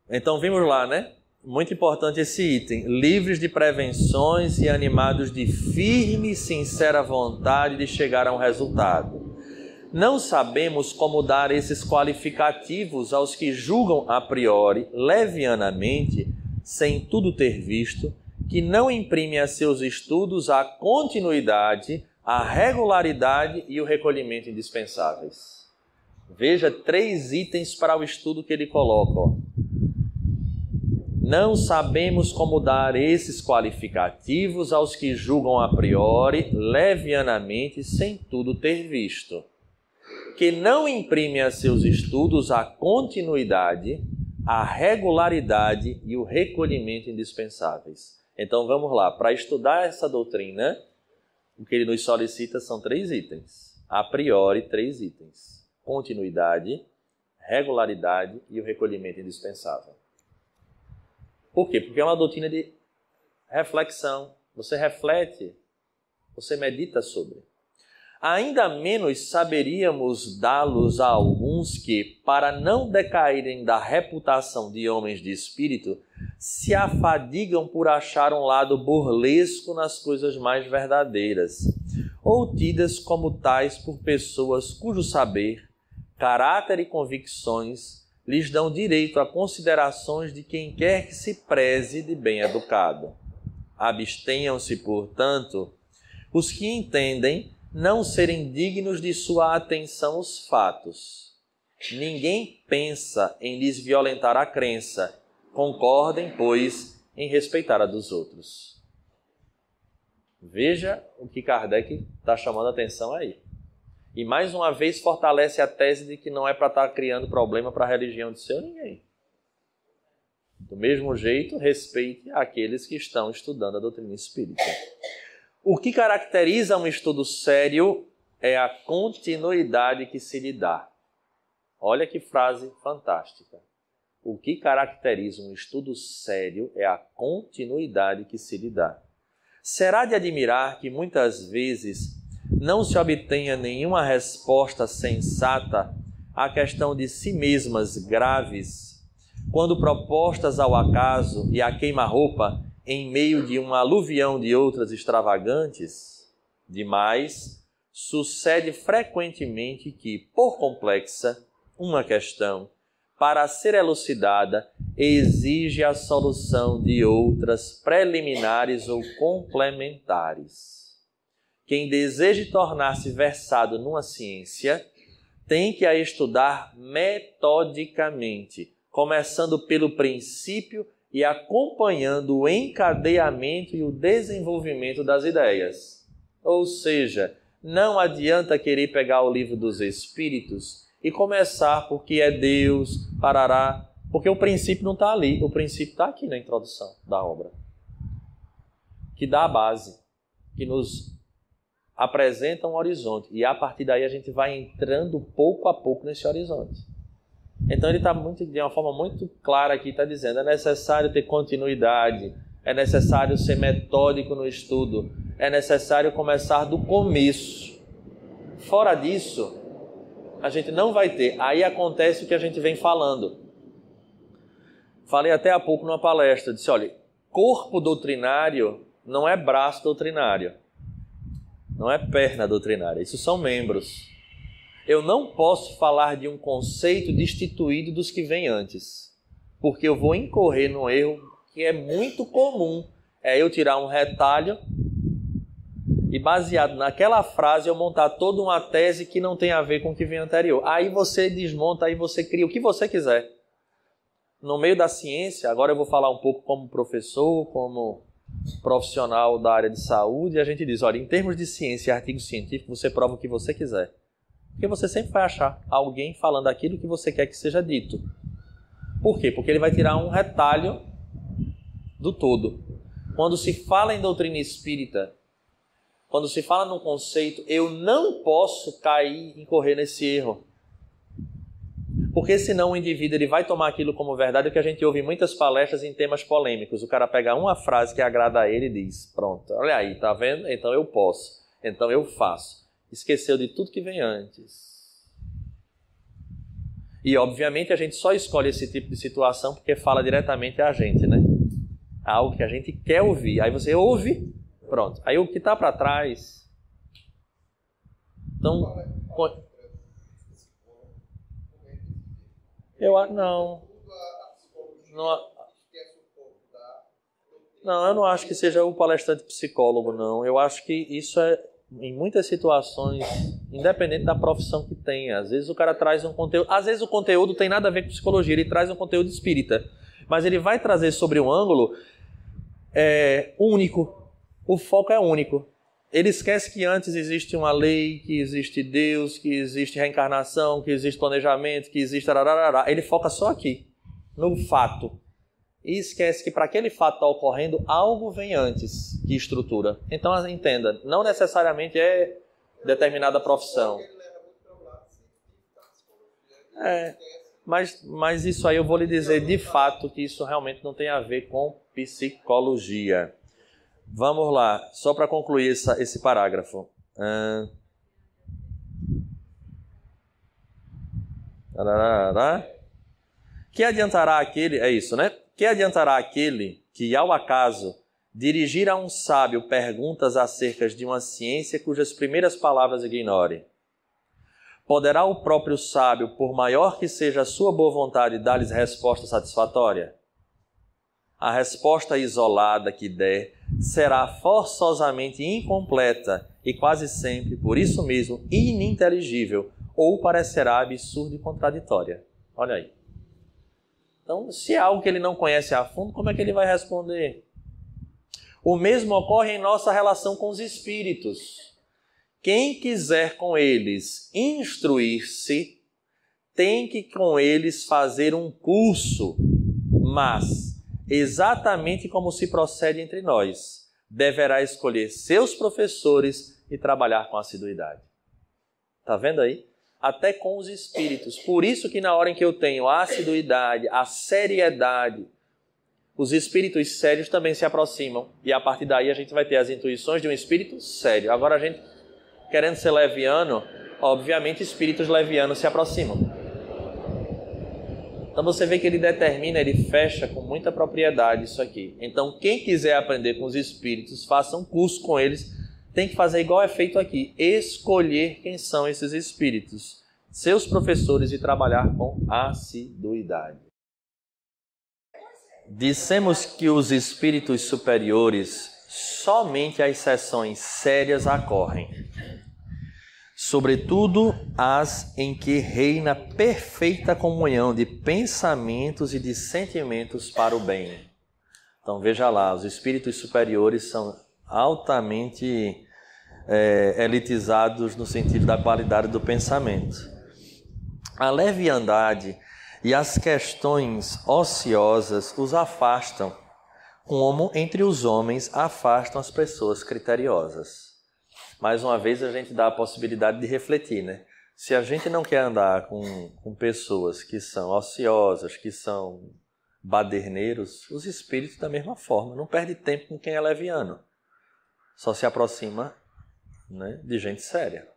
Então, vimos lá, né? Muito importante esse item. Livres de prevenções e animados de firme e sincera vontade de chegar a um resultado. Não sabemos como dar esses qualificativos aos que julgam a priori, levianamente, sem tudo ter visto, que não imprimem a seus estudos a continuidade, a regularidade e o recolhimento indispensáveis. Veja 3 itens para o estudo que ele coloca. Ó. Não sabemos como dar esses qualificativos aos que julgam a priori, levianamente, sem tudo ter visto. Que não imprimem a seus estudos a continuidade, a regularidade e o recolhimento indispensáveis. Então vamos lá, para estudar essa doutrina, o que ele nos solicita são 3 itens. A priori, 3 itens. Continuidade, regularidade e o recolhimento indispensável. Por quê? Porque é uma doutrina de reflexão. Você reflete, você medita sobre. Ainda menos saberíamos dá-los a alguns que, para não decaírem da reputação de homens de espírito, se afadigam por achar um lado burlesco nas coisas mais verdadeiras, ou tidas como tais por pessoas cujo saber, caráter e convicções lhes dão direito a considerações de quem quer que se preze de bem educado. Abstenham-se, portanto, os que entendem não serem dignos de sua atenção os fatos. Ninguém pensa em lhes violentar a crença. Concordem, pois, em respeitar a dos outros. Veja o que Kardec está chamando a atenção aí. E mais uma vez fortalece a tese de que não é para estar criando problema para a religião de seu ninguém. Do mesmo jeito, respeite aqueles que estão estudando a doutrina espírita. O que caracteriza um estudo sério é a continuidade que se lhe dá. Olha que frase fantástica. O que caracteriza um estudo sério é a continuidade que se lhe dá. Será de admirar que muitas vezes não se obtenha nenhuma resposta sensata à questão de si mesmas graves, quando propostas ao acaso e à queima-roupa em meio de um aluvião de outras extravagantes? Demais, sucede frequentemente que, por complexa, uma questão, para ser elucidada, exige a solução de outras preliminares ou complementares. Quem deseje tornar-se versado numa ciência, tem que a estudar metodicamente, começando pelo princípio e acompanhando o encadeamento e o desenvolvimento das ideias. Ou seja, não adianta querer pegar o livro dos Espíritos e começar porque é Deus, parará, porque o princípio não está ali, o princípio está aqui na introdução da obra, que dá a base, que nos apresenta um horizonte, e a partir daí a gente vai entrando pouco a pouco nesse horizonte. Então ele está de uma forma muito clara aqui, está dizendo, é necessário ter continuidade, é necessário ser metódico no estudo, é necessário começar do começo. Fora disso, a gente não vai ter. Aí acontece o que a gente vem falando. Falei até há pouco numa palestra, disse, olha, corpo doutrinário não é braço doutrinário, não é perna doutrinária, isso são membros. Eu não posso falar de um conceito destituído dos que vêm antes, porque eu vou incorrer num erro que é muito comum, é eu tirar um retalho e baseado naquela frase eu montar toda uma tese que não tem a ver com o que vem anterior. Aí você desmonta, aí você cria o que você quiser. No meio da ciência, agora eu vou falar um pouco como professor, como profissional da área de saúde e a gente diz, olha, em termos de ciência e artigo científico, você prova o que você quiser. Porque você sempre vai achar alguém falando aquilo que você quer que seja dito. Por quê? Porque ele vai tirar um retalho do todo. Quando se fala em doutrina espírita, quando se fala num conceito, eu não posso cair, incorrer nesse erro. Porque senão o indivíduo ele vai tomar aquilo como verdade, o que a gente ouve em muitas palestras em temas polêmicos. O cara pega uma frase que agrada a ele e diz, pronto, olha aí, tá vendo? Então eu posso, então eu faço. Esqueceu de tudo que vem antes. E obviamente a gente só escolhe esse tipo de situação porque fala diretamente a gente, né? Algo que a gente quer ouvir. Aí você ouve, pronto. Aí o que está para trás... Então... Não, eu não acho que seja o palestrante psicólogo, não. Eu acho que isso é, em muitas situações, independente da profissão que tenha. Às vezes o cara traz um conteúdo... Às vezes o conteúdo tem nada a ver com psicologia, ele traz um conteúdo espírita. Mas ele vai trazer sobre um ângulo único. O foco é único. Ele esquece que antes existe uma lei, que existe Deus, que existe reencarnação, que existe planejamento, que existe... Ele foca só aqui, no fato. E esquece que para aquele fato estar ocorrendo, algo vem antes que estrutura. Então, entenda, não necessariamente é determinada profissão. Mas isso aí eu vou lhe dizer de fato que isso realmente não tem a ver com psicologia. Vamos lá, só para concluir esse parágrafo. Que adiantará aquele... É isso, né? Que adiantará aquele que, ao acaso, dirigir a um sábio perguntas acerca de uma ciência cujas primeiras palavras ignore? Poderá o próprio sábio, por maior que seja a sua boa vontade, dar-lhes resposta satisfatória? A resposta isolada que der será forçosamente incompleta e quase sempre, por isso mesmo, ininteligível ou parecerá absurda e contraditória. Olha aí. Então, se é algo que ele não conhece a fundo, como é que ele vai responder? O mesmo ocorre em nossa relação com os espíritos. Quem quiser com eles instruir-se, tem que com eles fazer um curso, mas... exatamente como se procede entre nós, deverá escolher seus professores e trabalhar com assiduidade. Está vendo aí? Até com os espíritos. Por isso que na hora em que eu tenho a assiduidade, a seriedade, os espíritos sérios também se aproximam. E a partir daí a gente vai ter as intuições de um espírito sério. Agora a gente, querendo ser leviano, obviamente espíritos levianos se aproximam. Então você vê que ele determina, ele fecha com muita propriedade isso aqui. Então quem quiser aprender com os espíritos, faça um curso com eles, tem que fazer igual é feito aqui, escolher quem são esses espíritos, seus professores e trabalhar com assiduidade. Dissemos que os espíritos superiores, somente as sessões sérias ocorrem. Sobretudo as em que reina perfeita comunhão de pensamentos e de sentimentos para o bem. Então veja lá, os espíritos superiores são altamente elitizados no sentido da qualidade do pensamento. A leviandade e as questões ociosas os afastam, como entre os homens afastam as pessoas criteriosas. Mais uma vez a gente dá a possibilidade de refletir, né? Se a gente não quer andar com pessoas que são ociosas, que são baderneiros, os espíritos da mesma forma, não perde tempo com quem é leviano. Só se aproxima, né, de gente séria.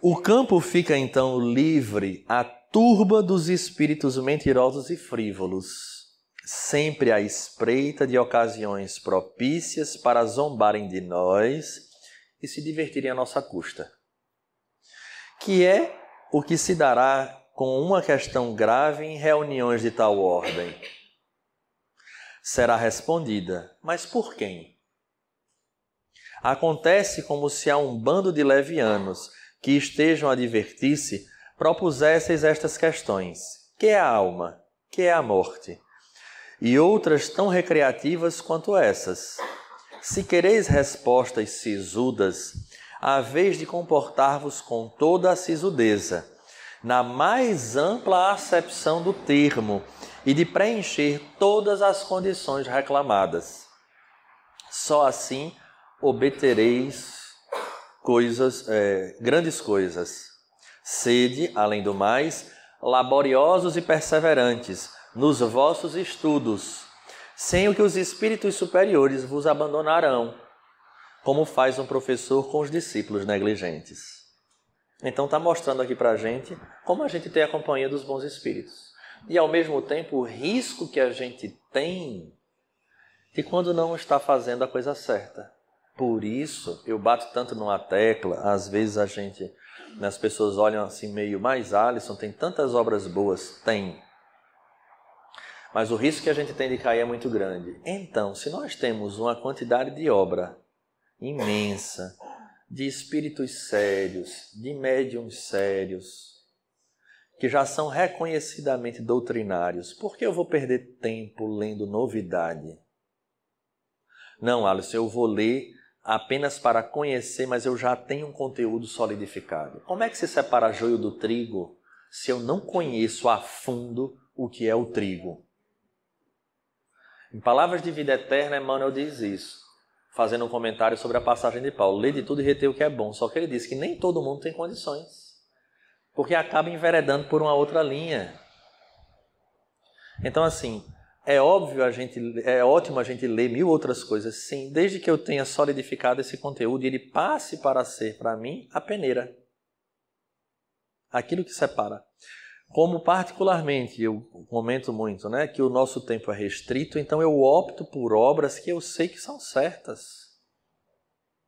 O campo fica então livre à turba dos espíritos mentirosos e frívolos, sempre à espreita de ocasiões propícias para zombarem de nós e se divertirem à nossa custa. Que é o que se dará com uma questão grave em reuniões de tal ordem. Será respondida, mas por quem? Acontece como se a um bando de levianos que estejam a divertir-se propusesseis estas questões. Que é a alma? Que é a morte? e outras tão recreativas quanto essas. Se quereis respostas sisudas, haveis de comportar-vos com toda a sisudeza, na mais ampla acepção do termo, e de preencher todas as condições reclamadas. Só assim obtereis grandes coisas. Sede, além do mais, laboriosos e perseverantes nos vossos estudos, sem o que os espíritos superiores vos abandonarão, como faz um professor com os discípulos negligentes. Então está mostrando aqui para a gente como a gente tem a companhia dos bons espíritos. E ao mesmo tempo o risco que a gente tem de quando não está fazendo a coisa certa. Por isso eu bato tanto numa tecla, às vezes as pessoas olham assim meio, mas Alisson, tem tantas obras boas. Tem. Mas o risco que a gente tem de cair é muito grande. Então, se nós temos uma quantidade de obra imensa, de espíritos sérios, de médiuns sérios, que já são reconhecidamente doutrinários, por que eu vou perder tempo lendo novidade? Não, Alisson, eu vou ler apenas para conhecer, mas eu já tenho um conteúdo solidificado. Como é que se separa joio do trigo se eu não conheço a fundo o que é o trigo? Em Palavras de Vida Eterna, Emmanuel diz isso, fazendo um comentário sobre a passagem de Paulo. Lê de tudo e retém o que é bom. Só que ele diz que nem todo mundo tem condições, porque acaba enveredando por uma outra linha. Então, assim, é ótimo a gente ler 1000 outras coisas, sim, desde que eu tenha solidificado esse conteúdo e ele passe para ser, para mim, a peneira. Aquilo que separa. Como particularmente, eu comento muito, né, que o nosso tempo é restrito, então eu opto por obras que eu sei que são certas.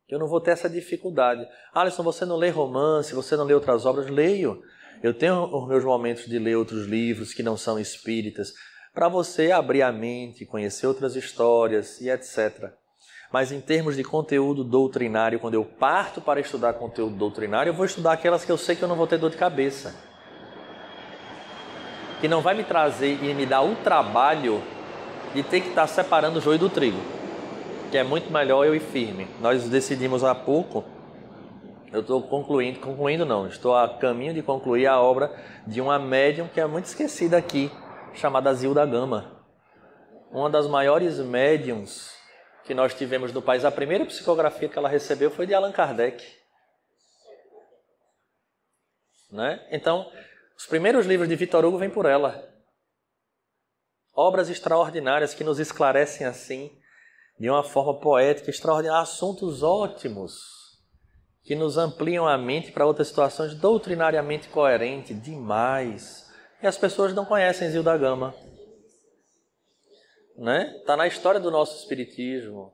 Eu não vou ter essa dificuldade. Alisson, você não lê romance, você não lê outras obras? Leio. Eu tenho os meus momentos de ler outros livros que não são espíritas, para você abrir a mente, conhecer outras histórias e etc. Mas em termos de conteúdo doutrinário, quando eu parto para estudar conteúdo doutrinário, eu vou estudar aquelas que eu sei que eu não vou ter dor de cabeça. Que não vai me trazer e me dar o trabalho de ter que estar separando o joio do trigo. Que é muito melhor eu ir firme. Nós decidimos há pouco, eu estou estou a caminho de concluir a obra de uma médium que é muito esquecida aqui, chamada Zilda Gama. Uma das maiores médiums que nós tivemos no país. A primeira psicografia que ela recebeu foi de Allan Kardec. Né? Então, os primeiros livros de Victor Hugo vêm por ela. Obras extraordinárias que nos esclarecem assim, de uma forma poética, extraordinária, assuntos ótimos, que nos ampliam a mente para outras situações doutrinariamente coerentes, demais. E as pessoas não conhecem Zilda Gama. Né? Está na história do nosso espiritismo.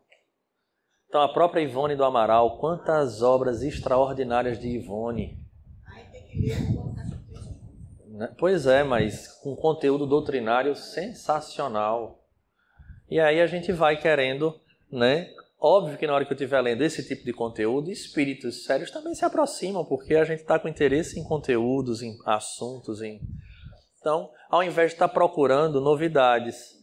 Então, a própria Ivone do Amaral, quantas obras extraordinárias de Ivone. Pois é, mas com conteúdo doutrinário sensacional. E aí a gente vai querendo, né? Óbvio que na hora que eu estiver lendo esse tipo de conteúdo, espíritos sérios também se aproximam, porque a gente está com interesse em conteúdos, em assuntos. Então, ao invés de estar procurando novidades,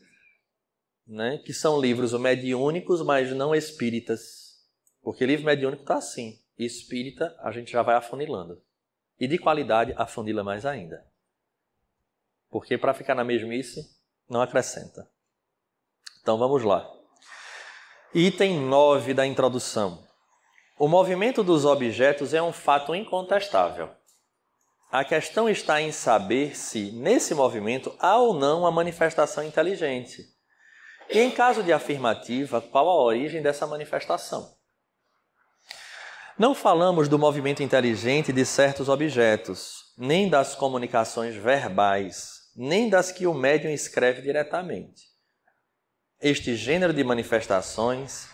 né? Que são livros mediúnicos, mas não espíritas. Porque livro mediúnico está assim. E espírita a gente já vai afunilando. E de qualidade afunila mais ainda. Porque para ficar na mesmice, não acrescenta. Então vamos lá. Item 9 da introdução. O movimento dos objetos é um fato incontestável. A questão está em saber se, nesse movimento, há ou não uma manifestação inteligente. E em caso de afirmativa, qual a origem dessa manifestação? Não falamos do movimento inteligente de certos objetos, nem das comunicações verbais, nem das que o médium escreve diretamente. Este gênero de manifestações,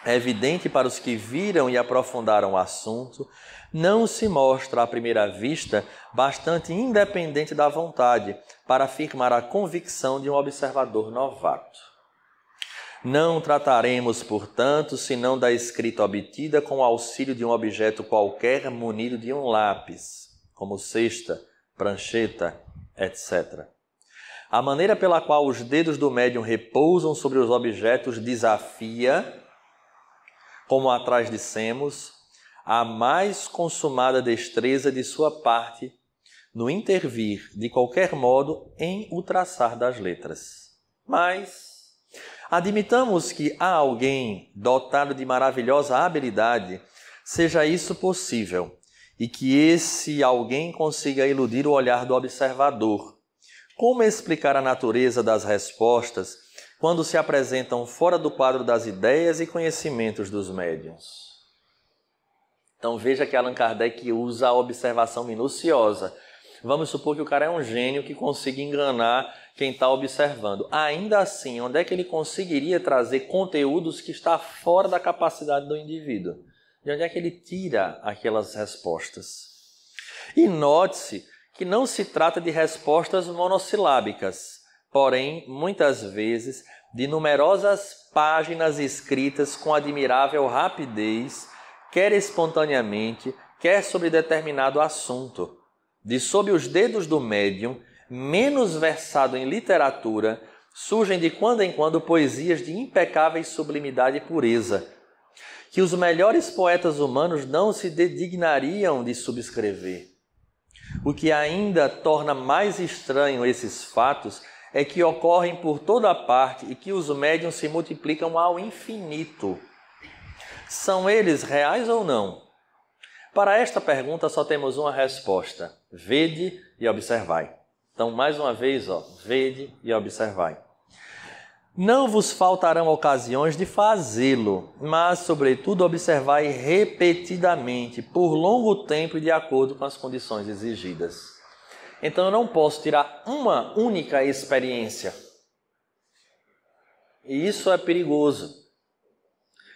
é evidente para os que viram e aprofundaram o assunto, não se mostra à primeira vista bastante independente da vontade para afirmar a convicção de um observador novato. Não trataremos, portanto, senão da escrita obtida com o auxílio de um objeto qualquer munido de um lápis, como cesta, prancheta, etc. A maneira pela qual os dedos do médium repousam sobre os objetos desafia, como atrás dissemos, a mais consumada destreza de sua parte no intervir, de qualquer modo, em o traçar das letras. Mas admitamos que a alguém dotado de maravilhosa habilidade seja isso possível e que esse alguém consiga iludir o olhar do observador. Como explicar a natureza das respostas quando se apresentam fora do quadro das ideias e conhecimentos dos médiuns? Então veja que Allan Kardec usa a observação minuciosa. Vamos supor que o cara é um gênio que consiga enganar quem está observando. Ainda assim, onde é que ele conseguiria trazer conteúdos que está fora da capacidade do indivíduo? De onde é que ele tira aquelas respostas? E note-se que não se trata de respostas monossilábicas, porém, muitas vezes, de numerosas páginas escritas com admirável rapidez, quer espontaneamente, quer sobre determinado assunto. De sob os dedos do médium, menos versado em literatura, surgem de quando em quando poesias de impecáveis sublimidade e pureza, que os melhores poetas humanos não se dignariam de subscrever. O que ainda torna mais estranho esses fatos é que ocorrem por toda parte e que os médiuns se multiplicam ao infinito. São eles reais ou não? Para esta pergunta só temos uma resposta: vede e observai. Então, mais uma vez, vede e observai. Não vos faltarão ocasiões de fazê-lo, mas, sobretudo, observai repetidamente, por longo tempo e de acordo com as condições exigidas. Então, eu não posso tirar uma única experiência. E isso é perigoso.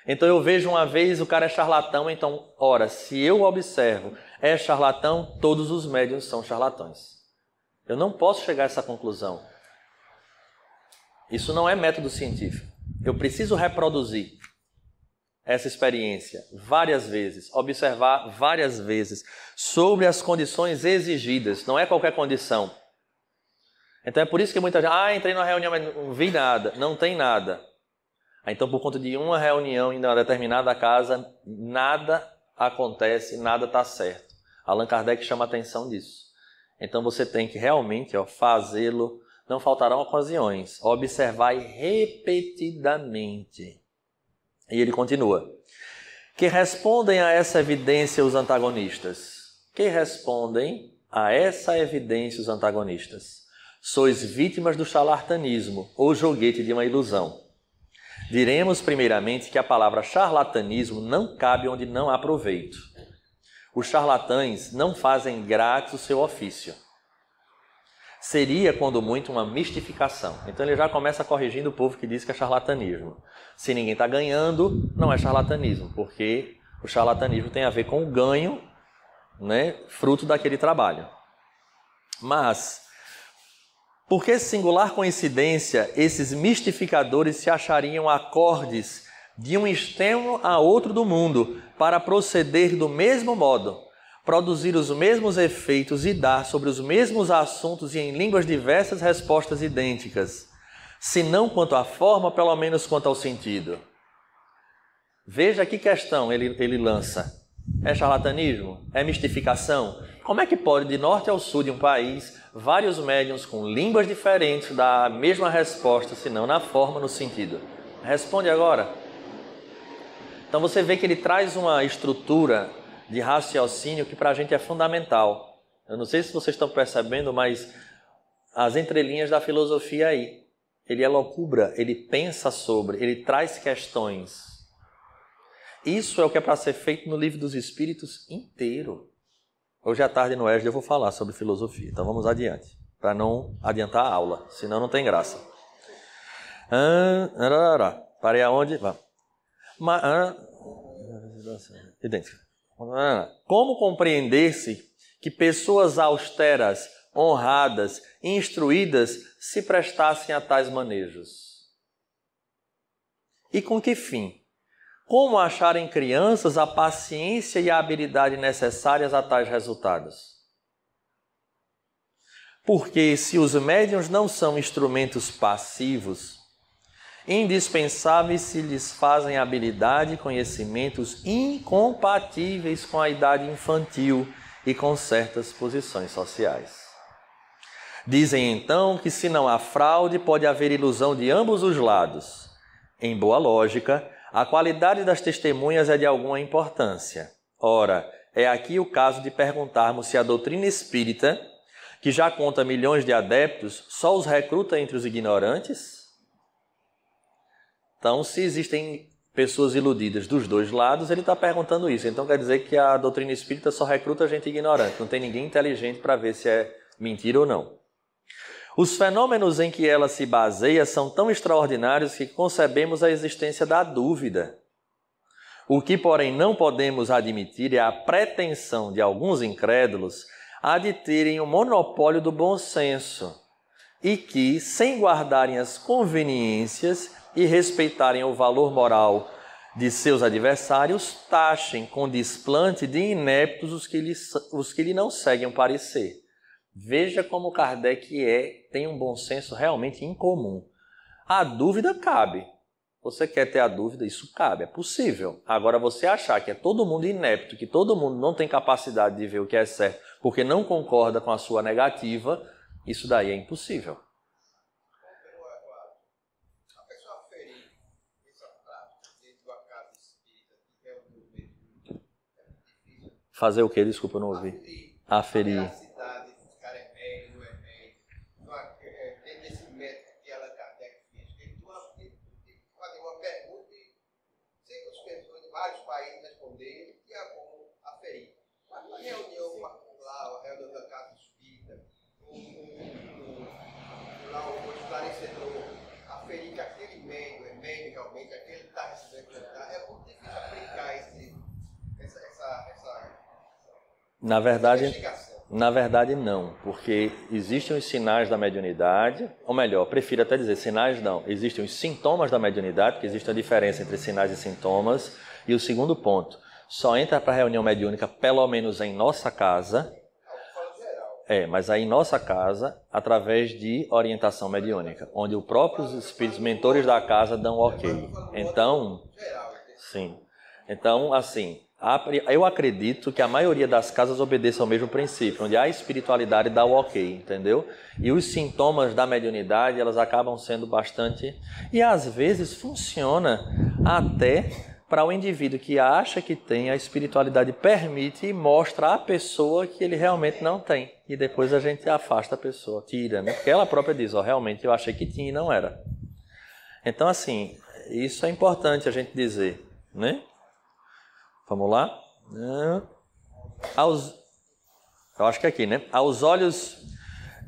Então, eu vejo uma vez o cara é charlatão, então, ora, se eu observo, é charlatão, todos os médiuns são charlatões. Eu não posso chegar a essa conclusão. Isso não é método científico. Eu preciso reproduzir essa experiência várias vezes, observar várias vezes, sobre as condições exigidas. Não é qualquer condição. Então é por isso que muita gente, entrei numa reunião, mas não vi nada, não tem nada. Então, por conta de uma reunião em uma determinada casa, nada acontece, nada está certo. Allan Kardec chama a atenção disso. Então você tem que realmente fazê-lo. Não faltarão ocasiões. Observai repetidamente. E ele continua. Que respondem a essa evidência os antagonistas? Que respondem a essa evidência os antagonistas? Sois vítimas do charlatanismo ou joguete de uma ilusão. Diremos primeiramente que a palavra charlatanismo não cabe onde não há proveito. Os charlatães não fazem grátis o seu ofício. Seria, quando muito, uma mistificação. Então ele já começa corrigindo o povo que diz que é charlatanismo. Se ninguém está ganhando, não é charlatanismo, porque o charlatanismo tem a ver com o ganho, né, fruto daquele trabalho. Mas, por que singular coincidência, esses mistificadores se achariam acordes de um extremo a outro do mundo para proceder do mesmo modo, produzir os mesmos efeitos e dar sobre os mesmos assuntos e em línguas diversas respostas idênticas, se não quanto à forma, pelo menos quanto ao sentido? Veja que questão ele lança. É charlatanismo? É mistificação? Como é que pode, de norte ao sul de um país, vários médiuns com línguas diferentes dar a mesma resposta, se não na forma, no sentido? Responde agora. Então você vê que ele traz uma estrutura de raciocínio que para a gente é fundamental. Eu não sei se vocês estão percebendo, mas as entrelinhas da filosofia aí. Ele elocubra, ele pensa sobre, ele traz questões. Isso é o que é para ser feito no Livro dos Espíritos inteiro. Hoje à tarde no ESD eu vou falar sobre filosofia, então vamos adiante, para não adiantar a aula, senão não tem graça. Parei aonde? Idêntico. Como compreender-se que pessoas austeras, honradas, instruídas se prestassem a tais manejos? E com que fim? Como achar em crianças a paciência e a habilidade necessárias a tais resultados? Porque se os médiuns não são instrumentos passivos, indispensáveis se lhes fazem habilidade e conhecimentos incompatíveis com a idade infantil e com certas posições sociais. Dizem então que se não há fraude, pode haver ilusão de ambos os lados. Em boa lógica, a qualidade das testemunhas é de alguma importância. Ora, é aqui o caso de perguntarmos se a doutrina espírita, que já conta milhões de adeptos, só os recruta entre os ignorantes? Então, se existem pessoas iludidas dos dois lados, ele está perguntando isso. Então, quer dizer que a doutrina espírita só recruta gente ignorante, não tem ninguém inteligente para ver se é mentira ou não. Os fenômenos em que ela se baseia são tão extraordinários que concebemos a existência da dúvida. O que, porém, não podemos admitir é a pretensão de alguns incrédulos a de terem o monopólio do bom senso e que, sem guardarem as conveniências e respeitarem o valor moral de seus adversários, taxem com desplante de ineptos os que lhe não seguem o parecer. Veja como Kardec tem um bom senso realmente incomum. A dúvida cabe. Você quer ter a dúvida? Isso cabe, é possível. Agora, você achar que é todo mundo inepto, que todo mundo não tem capacidade de ver o que é certo, porque não concorda com a sua negativa, isso daí é impossível. A pessoa ferir essa prática dentro da casa espírita, que é o movimento, é muito difícil. Fazer o quê? Desculpa, eu não ouvi. Aferir. Vários países responderam que é como aferir. Mas uma reunião lá, a reunião da Casa Espírita, lá o esclarecedor aferir que aquele médium é médium realmente, aquele que está recebendo, é muito difícil aplicar essa Na verdade, não, porque existem os sinais da mediunidade, ou melhor, prefiro até dizer sinais não, existem os sintomas da mediunidade, porque existe a diferença entre sinais e sintomas. E o segundo ponto, só entra para a reunião mediúnica, pelo menos em nossa casa, mas aí em nossa casa, através de orientação mediúnica, onde os próprios espíritos mentores da casa dão ok. Então, sim. Então, assim, eu acredito que a maioria das casas obedeça ao mesmo princípio, onde a espiritualidade dá o ok, entendeu? E os sintomas da mediunidade, elas acabam sendo bastante... E às vezes funciona até... para o indivíduo que acha que tem, a espiritualidade permite e mostra à pessoa que ele realmente não tem. E depois a gente afasta a pessoa, tira, né? Porque ela própria diz, realmente eu achei que tinha e não era. Então, assim, isso é importante a gente dizer, né? Vamos lá? Eu acho que é aqui, né? Aos olhos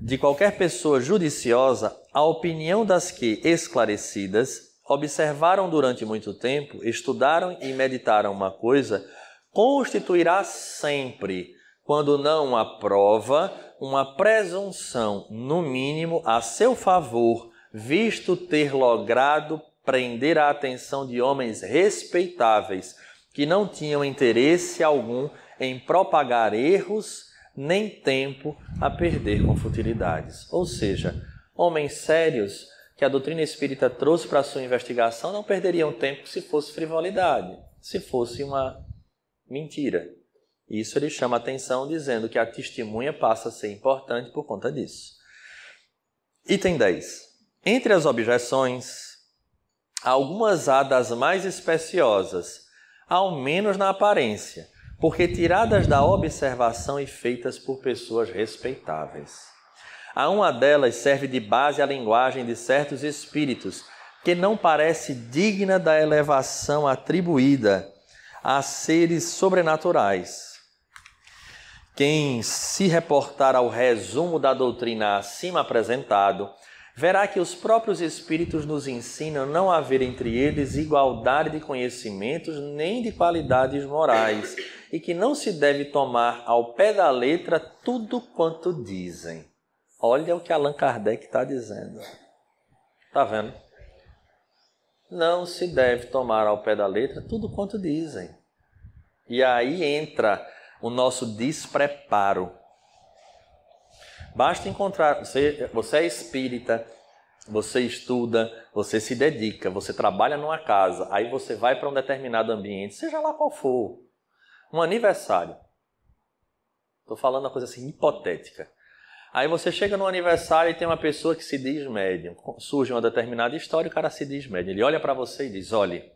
de qualquer pessoa judiciosa, a opinião das que, esclarecidas, observaram durante muito tempo, estudaram e meditaram uma coisa, constituirá sempre, quando não a prova, uma presunção, no mínimo, a seu favor, visto ter logrado prender a atenção de homens respeitáveis, que não tinham interesse algum em propagar erros, nem tempo a perder com futilidades. Ou seja, homens sérios que a doutrina espírita trouxe para a sua investigação não perderiam tempo se fosse frivolidade, se fosse uma mentira. Isso ele chama a atenção dizendo que a testemunha passa a ser importante por conta disso. Item 10. Entre as objeções, algumas há das mais especiosas, ao menos na aparência, porque tiradas da observação e feitas por pessoas respeitáveis. A uma delas serve de base a linguagem de certos espíritos, que não parece digna da elevação atribuída a seres sobrenaturais. Quem se reportar ao resumo da doutrina acima apresentado, verá que os próprios espíritos nos ensinam não a haver entre eles igualdade de conhecimentos nem de qualidades morais, e que não se deve tomar ao pé da letra tudo quanto dizem. Olha o que Allan Kardec está dizendo. Está vendo? Não se deve tomar ao pé da letra tudo quanto dizem. E aí entra o nosso despreparo. Basta encontrar, você é espírita, você estuda, você se dedica, você trabalha numa casa, aí você vai para um determinado ambiente, seja lá qual for, um aniversário. Estou falando uma coisa assim hipotética. Aí você chega no aniversário e tem uma pessoa que se diz médium. Surge uma determinada história e o cara se diz médium. Ele olha para você e diz, olha,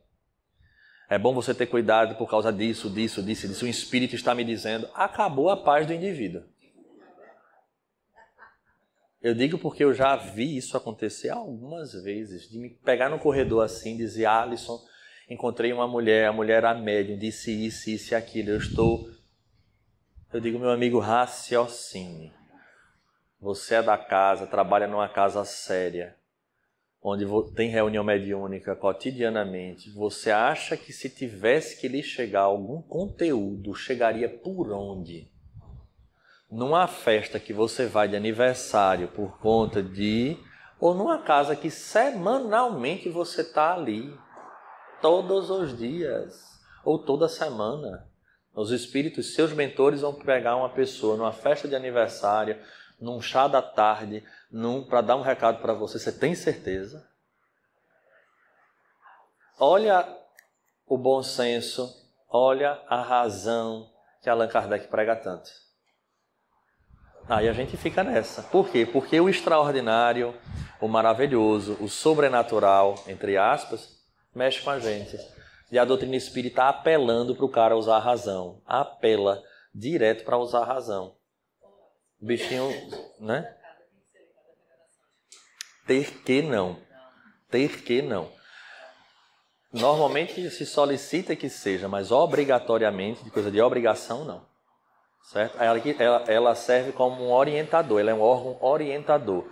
é bom você ter cuidado por causa disso. O espírito está me dizendo. Acabou a paz do indivíduo. Eu digo porque eu já vi isso acontecer algumas vezes. De me pegar no corredor assim e dizer, Alisson, encontrei uma mulher, a mulher era médium, disse isso e aquilo. Eu digo, meu amigo, raciocine. Você é da casa, trabalha numa casa séria, onde tem reunião mediúnica cotidianamente. Você acha que se tivesse que lhe chegar algum conteúdo, chegaria por onde? Numa festa que você vai de aniversário por conta de... Ou numa casa que semanalmente você está ali, todos os dias, ou toda semana. Os espíritos, seus mentores, vão pegar uma pessoa numa festa de aniversário, num chá da tarde, para dar um recado para você. Você tem certeza? Olha o bom senso, olha a razão que Allan Kardec prega tanto. Aí a gente fica nessa. Por quê? Porque o extraordinário, o maravilhoso, o sobrenatural, entre aspas, mexe com a gente. E a doutrina espírita apelando para o cara usar a razão. Apela direto para usar a razão. O bichinho, né? Ter que não. Normalmente se solicita que seja, mas obrigatoriamente, de coisa de obrigação, não. Certo? Ela serve como um orientador, ela é um órgão orientador.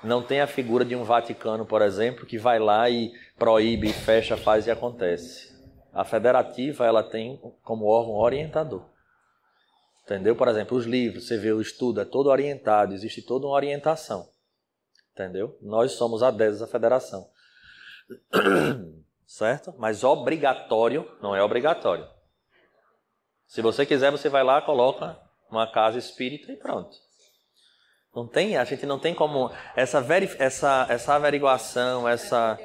Não tem a figura de um Vaticano, por exemplo, que vai lá e proíbe, fecha, faz e acontece. A federativa, ela tem como órgão orientador. Entendeu? Por exemplo, os livros, você vê o estudo, é todo orientado, existe toda uma orientação. Entendeu? Nós somos adeptos à federação. Certo? Mas obrigatório não é obrigatório. Se você quiser, você vai lá, coloca uma casa espírita e pronto. Não tem, a gente não tem como essa averiguação, essa...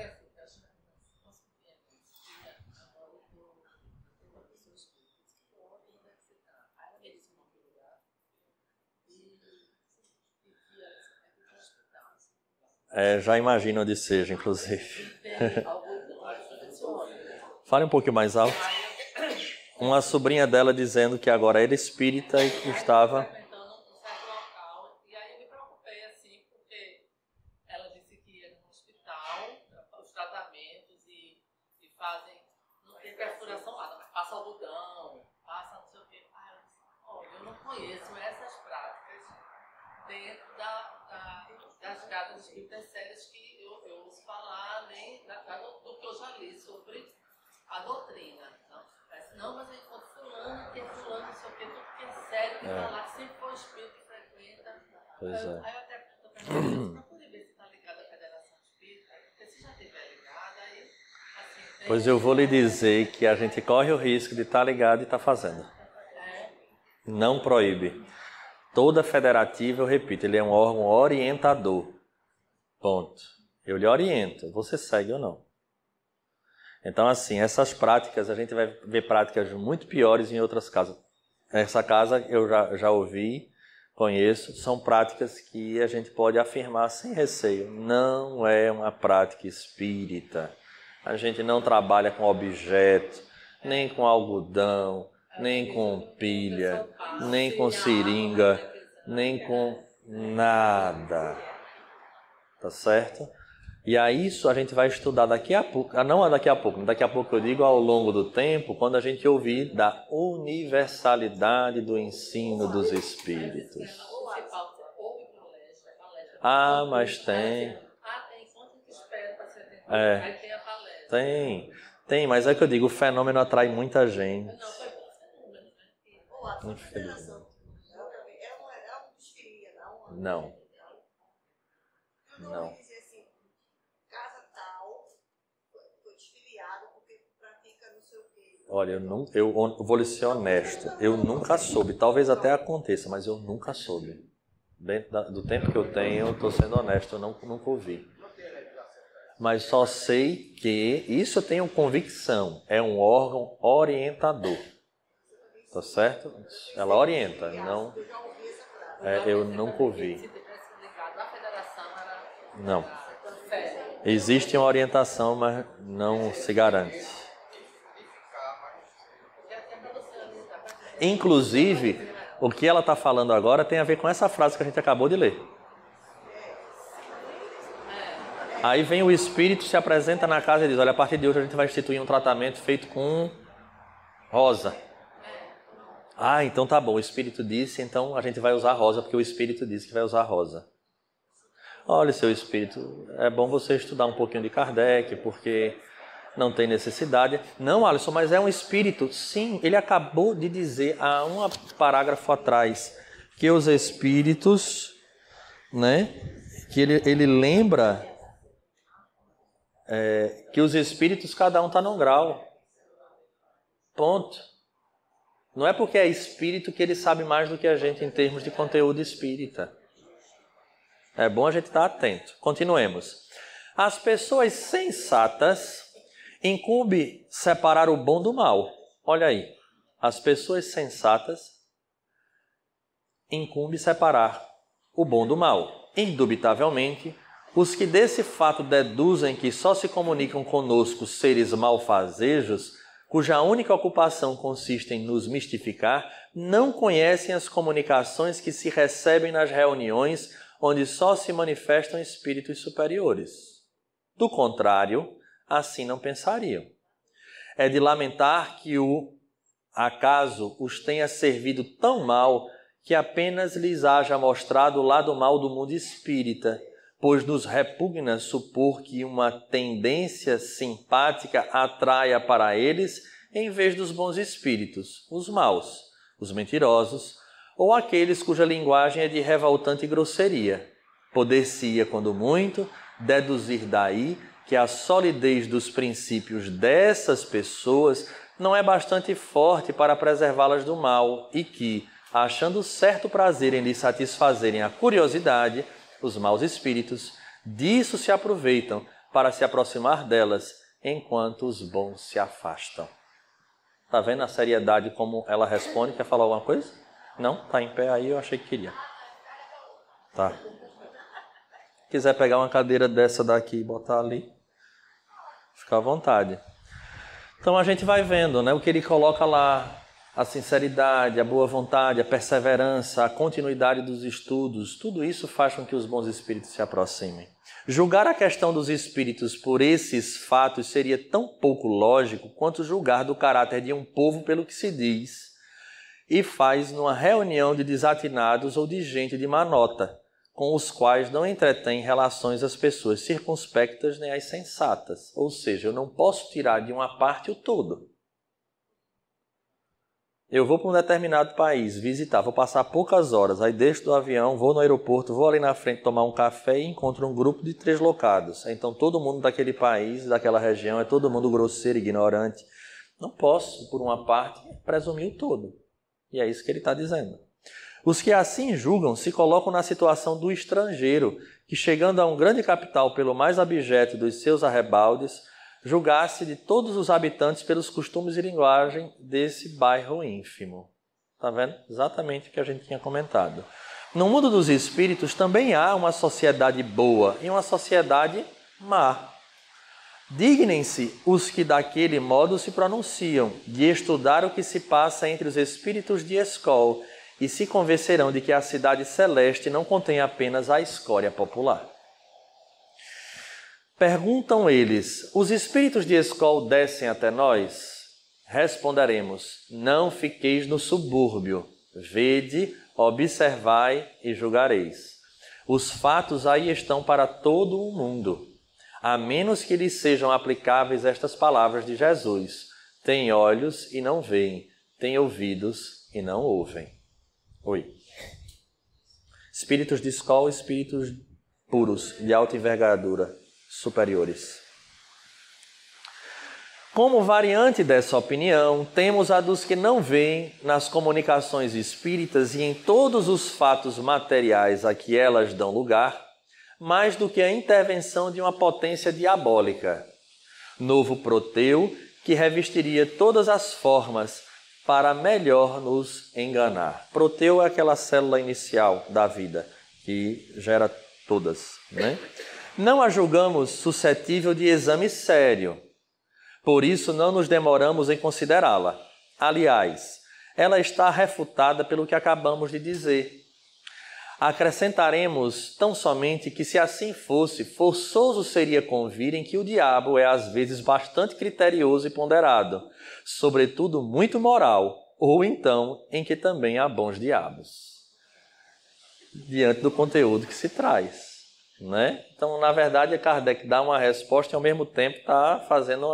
já imagino onde seja, inclusive. Fale um pouquinho mais alto. Uma sobrinha dela dizendo que agora era espírita e que estava... E aí eu me preocupei, assim, porque ela disse que ia no hospital, os tratamentos e fazem... Não tem perfuração lá, mas passa algodão, passa não sei o quê. Aí eu disse, olha, eu não conheço essas práticas dentro das casas espíritas sérias que eu ouço falar, nem do que eu já li sobre a doutrina. Não, mas eu encontro fulano, tem fulano, não sei o que, tudo que é sério, que está lá, que sempre foi o espírito que frequenta. Pois é. Aí eu até perguntei, procure ver se está ligado à Federação Espírita, porque se já estiver ligado, aí, assim... Pois eu vou lhe dizer que a gente corre o risco de estar ligado e estar fazendo. Não proíbe. Toda federativa, eu repito, ele é um órgão orientador. Ponto. Eu lhe oriento, você segue ou não. Então, assim, essas práticas, a gente vai ver práticas muito piores em outras casas. Essa casa eu já ouvi, conheço, são práticas que a gente pode afirmar sem receio. Não é uma prática espírita. A gente não trabalha com objeto, nem com algodão, nem com pilha, nem com seringa, nem com nada. Tá certo? E a isso a gente vai estudar daqui a pouco, não daqui a pouco eu digo ao longo do tempo, quando a gente ouvir da universalidade do ensino dos espíritos. Ah, mas tem. Tem, mas é que eu digo, o fenômeno atrai muita gente. Infelizmente. Não. Olha, eu vou lhe ser honesto, eu nunca soube, talvez até aconteça, mas eu nunca soube. Dentro do tempo que eu tenho, estou sendo honesto, eu nunca ouvi. Mas só sei que, isso eu tenho convicção, é um órgão orientador. Tá certo? Ela orienta, não... eu nunca ouvi. Não. Existe uma orientação, mas não se garante. Inclusive, o que ela está falando agora tem a ver com essa frase que a gente acabou de ler. Aí vem o Espírito, se apresenta na casa e diz, olha, a partir de hoje a gente vai instituir um tratamento feito com rosa. Ah, então tá bom, o Espírito disse, então a gente vai usar rosa, porque o Espírito disse que vai usar rosa. Olha, seu Espírito, é bom você estudar um pouquinho de Kardec, porque não tem necessidade. Não, Alisson, mas é um Espírito. Sim, ele acabou de dizer há um parágrafo atrás que os Espíritos, né, que ele lembra que os Espíritos, cada um está num grau. Ponto. Não é porque é espírito que ele sabe mais do que a gente em termos de conteúdo espírita. É bom a gente estar atento. Continuemos. As pessoas sensatas incumbe separar o bom do mal. Olha aí. As pessoas sensatas incumbe separar o bom do mal. Indubitavelmente, os que desse fato deduzem que só se comunicam conosco seres malfazejos, cuja única ocupação consiste em nos mistificar, não conhecem as comunicações que se recebem nas reuniões onde só se manifestam espíritos superiores. Do contrário, assim não pensariam. É de lamentar que o acaso os tenha servido tão mal que apenas lhes haja mostrado o lado mal do mundo espírita, pois nos repugna supor que uma tendência simpática atraia para eles em vez dos bons espíritos, os maus, os mentirosos, ou aqueles cuja linguagem é de revoltante grosseria. Poder-se-ia, quando muito, deduzir daí que a solidez dos princípios dessas pessoas não é bastante forte para preservá-las do mal e que, achando certo prazer em lhes satisfazerem a curiosidade, os maus espíritos disso se aproveitam para se aproximar delas, enquanto os bons se afastam. Está vendo a seriedade como ela responde? Quer falar alguma coisa? Não? Está em pé aí? Eu achei que queria. Tá. Quiser pegar uma cadeira dessa daqui e botar ali, fica à vontade. Então a gente vai vendo, né, o que ele coloca lá. A sinceridade, a boa vontade, a perseverança, a continuidade dos estudos, tudo isso faz com que os bons espíritos se aproximem. Julgar a questão dos espíritos por esses fatos seria tão pouco lógico quanto julgar do caráter de um povo pelo que se diz e faz numa reunião de desatinados ou de gente de má nota, com os quais não entretém relações as pessoas circunspectas nem as sensatas. Ou seja, eu não posso tirar de uma parte o todo. Eu vou para um determinado país visitar, vou passar poucas horas, aí desço do avião, vou no aeroporto, vou ali na frente tomar um café e encontro um grupo de 3 locados. Então todo mundo daquele país, daquela região, é todo mundo grosseiro, ignorante. Não posso, por uma parte, presumir o todo. E é isso que ele está dizendo. Os que assim julgam se colocam na situação do estrangeiro, que chegando a um grande capital pelo mais abjeto dos seus arrebaldes, julgasse de todos os habitantes pelos costumes e linguagem desse bairro ínfimo. Está vendo? Exatamente o que a gente tinha comentado. No mundo dos espíritos também há uma sociedade boa e uma sociedade má. Dignem-se os que daquele modo se pronunciam, de estudar o que se passa entre os espíritos de escola, e se convencerão de que a cidade celeste não contém apenas a escória popular. Perguntam eles, os espíritos de escola descem até nós? Responderemos, não fiqueis no subúrbio, vede, observai e julgareis. Os fatos aí estão para todo o mundo, a menos que lhes sejam aplicáveis estas palavras de Jesus. Tem olhos e não veem, tem ouvidos e não ouvem. Oi. Espíritos de escola, espíritos puros, de alta envergadura, superiores. Como variante dessa opinião, temos a dos que não veem nas comunicações espíritas e em todos os fatos materiais a que elas dão lugar, mais do que a intervenção de uma potência diabólica, novo Proteu, que revestiria todas as formas para melhor nos enganar. Proteu é aquela célula inicial da vida, que gera todas, né? Não a julgamos suscetível de exame sério, por isso não nos demoramos em considerá-la. Aliás, ela está refutada pelo que acabamos de dizer. Acrescentaremos tão somente que, se assim fosse, forçoso seria convir em que o diabo é às vezes bastante criterioso e ponderado, sobretudo muito moral, ou então em que também há bons diabos, diante do conteúdo que se traz, né? Então, na verdade, Kardec dá uma resposta e ao mesmo tempo está fazendo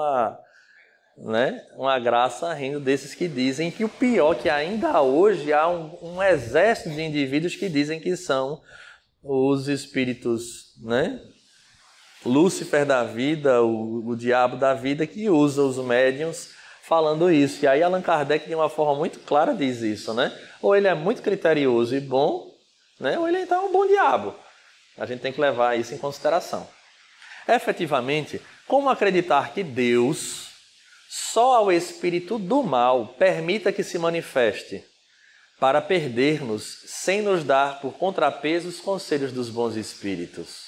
uma graça rindo desses que dizem que o pior, que ainda hoje há um exército de indivíduos que dizem que são os espíritos, né? Lúcifer da vida, o diabo da vida, que usa os médiuns falando isso. E aí Allan Kardec, de uma forma muito clara, diz isso, né? Ou ele é muito criterioso e bom, né? Ou ele então é um bom diabo. A gente tem que levar isso em consideração. Efetivamente, como acreditar que Deus só ao espírito do mal permita que se manifeste, para perder-nos sem nos dar por contrapeso os conselhos dos bons espíritos?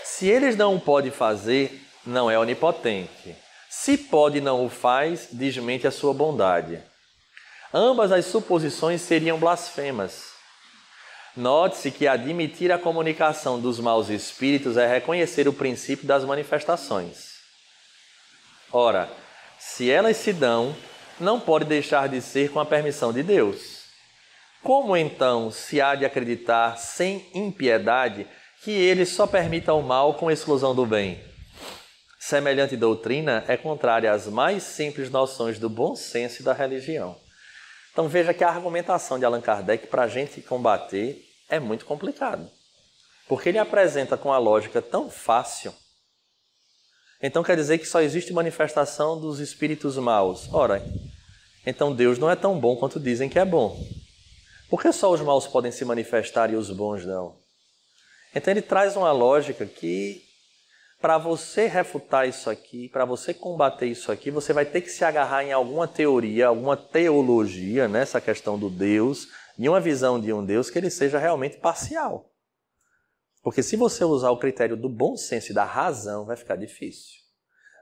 Se eles não o podem fazer, não é onipotente. Se pode e não o faz, desmente a sua bondade. Ambas as suposições seriam blasfemas. Note-se que admitir a comunicação dos maus espíritos é reconhecer o princípio das manifestações. Ora, se elas se dão, não pode deixar de ser com a permissão de Deus. Como então se há de acreditar sem impiedade que ele só permita o mal com exclusão do bem? Semelhante doutrina é contrária às mais simples noções do bom senso e da religião. Então veja que a argumentação de Allan Kardec para a gente combater é muito complicado, porque ele apresenta com a lógica tão fácil. Então quer dizer que só existe manifestação dos espíritos maus. Ora, então Deus não é tão bom quanto dizem que é bom. Por que só os maus podem se manifestar e os bons não? Então ele traz uma lógica que, para você refutar isso aqui, para você combater isso aqui, você vai ter que se agarrar em alguma teoria, alguma teologia, nessa questão do Deus, e uma visão de um Deus que ele seja realmente parcial. Porque se você usar o critério do bom senso e da razão, vai ficar difícil.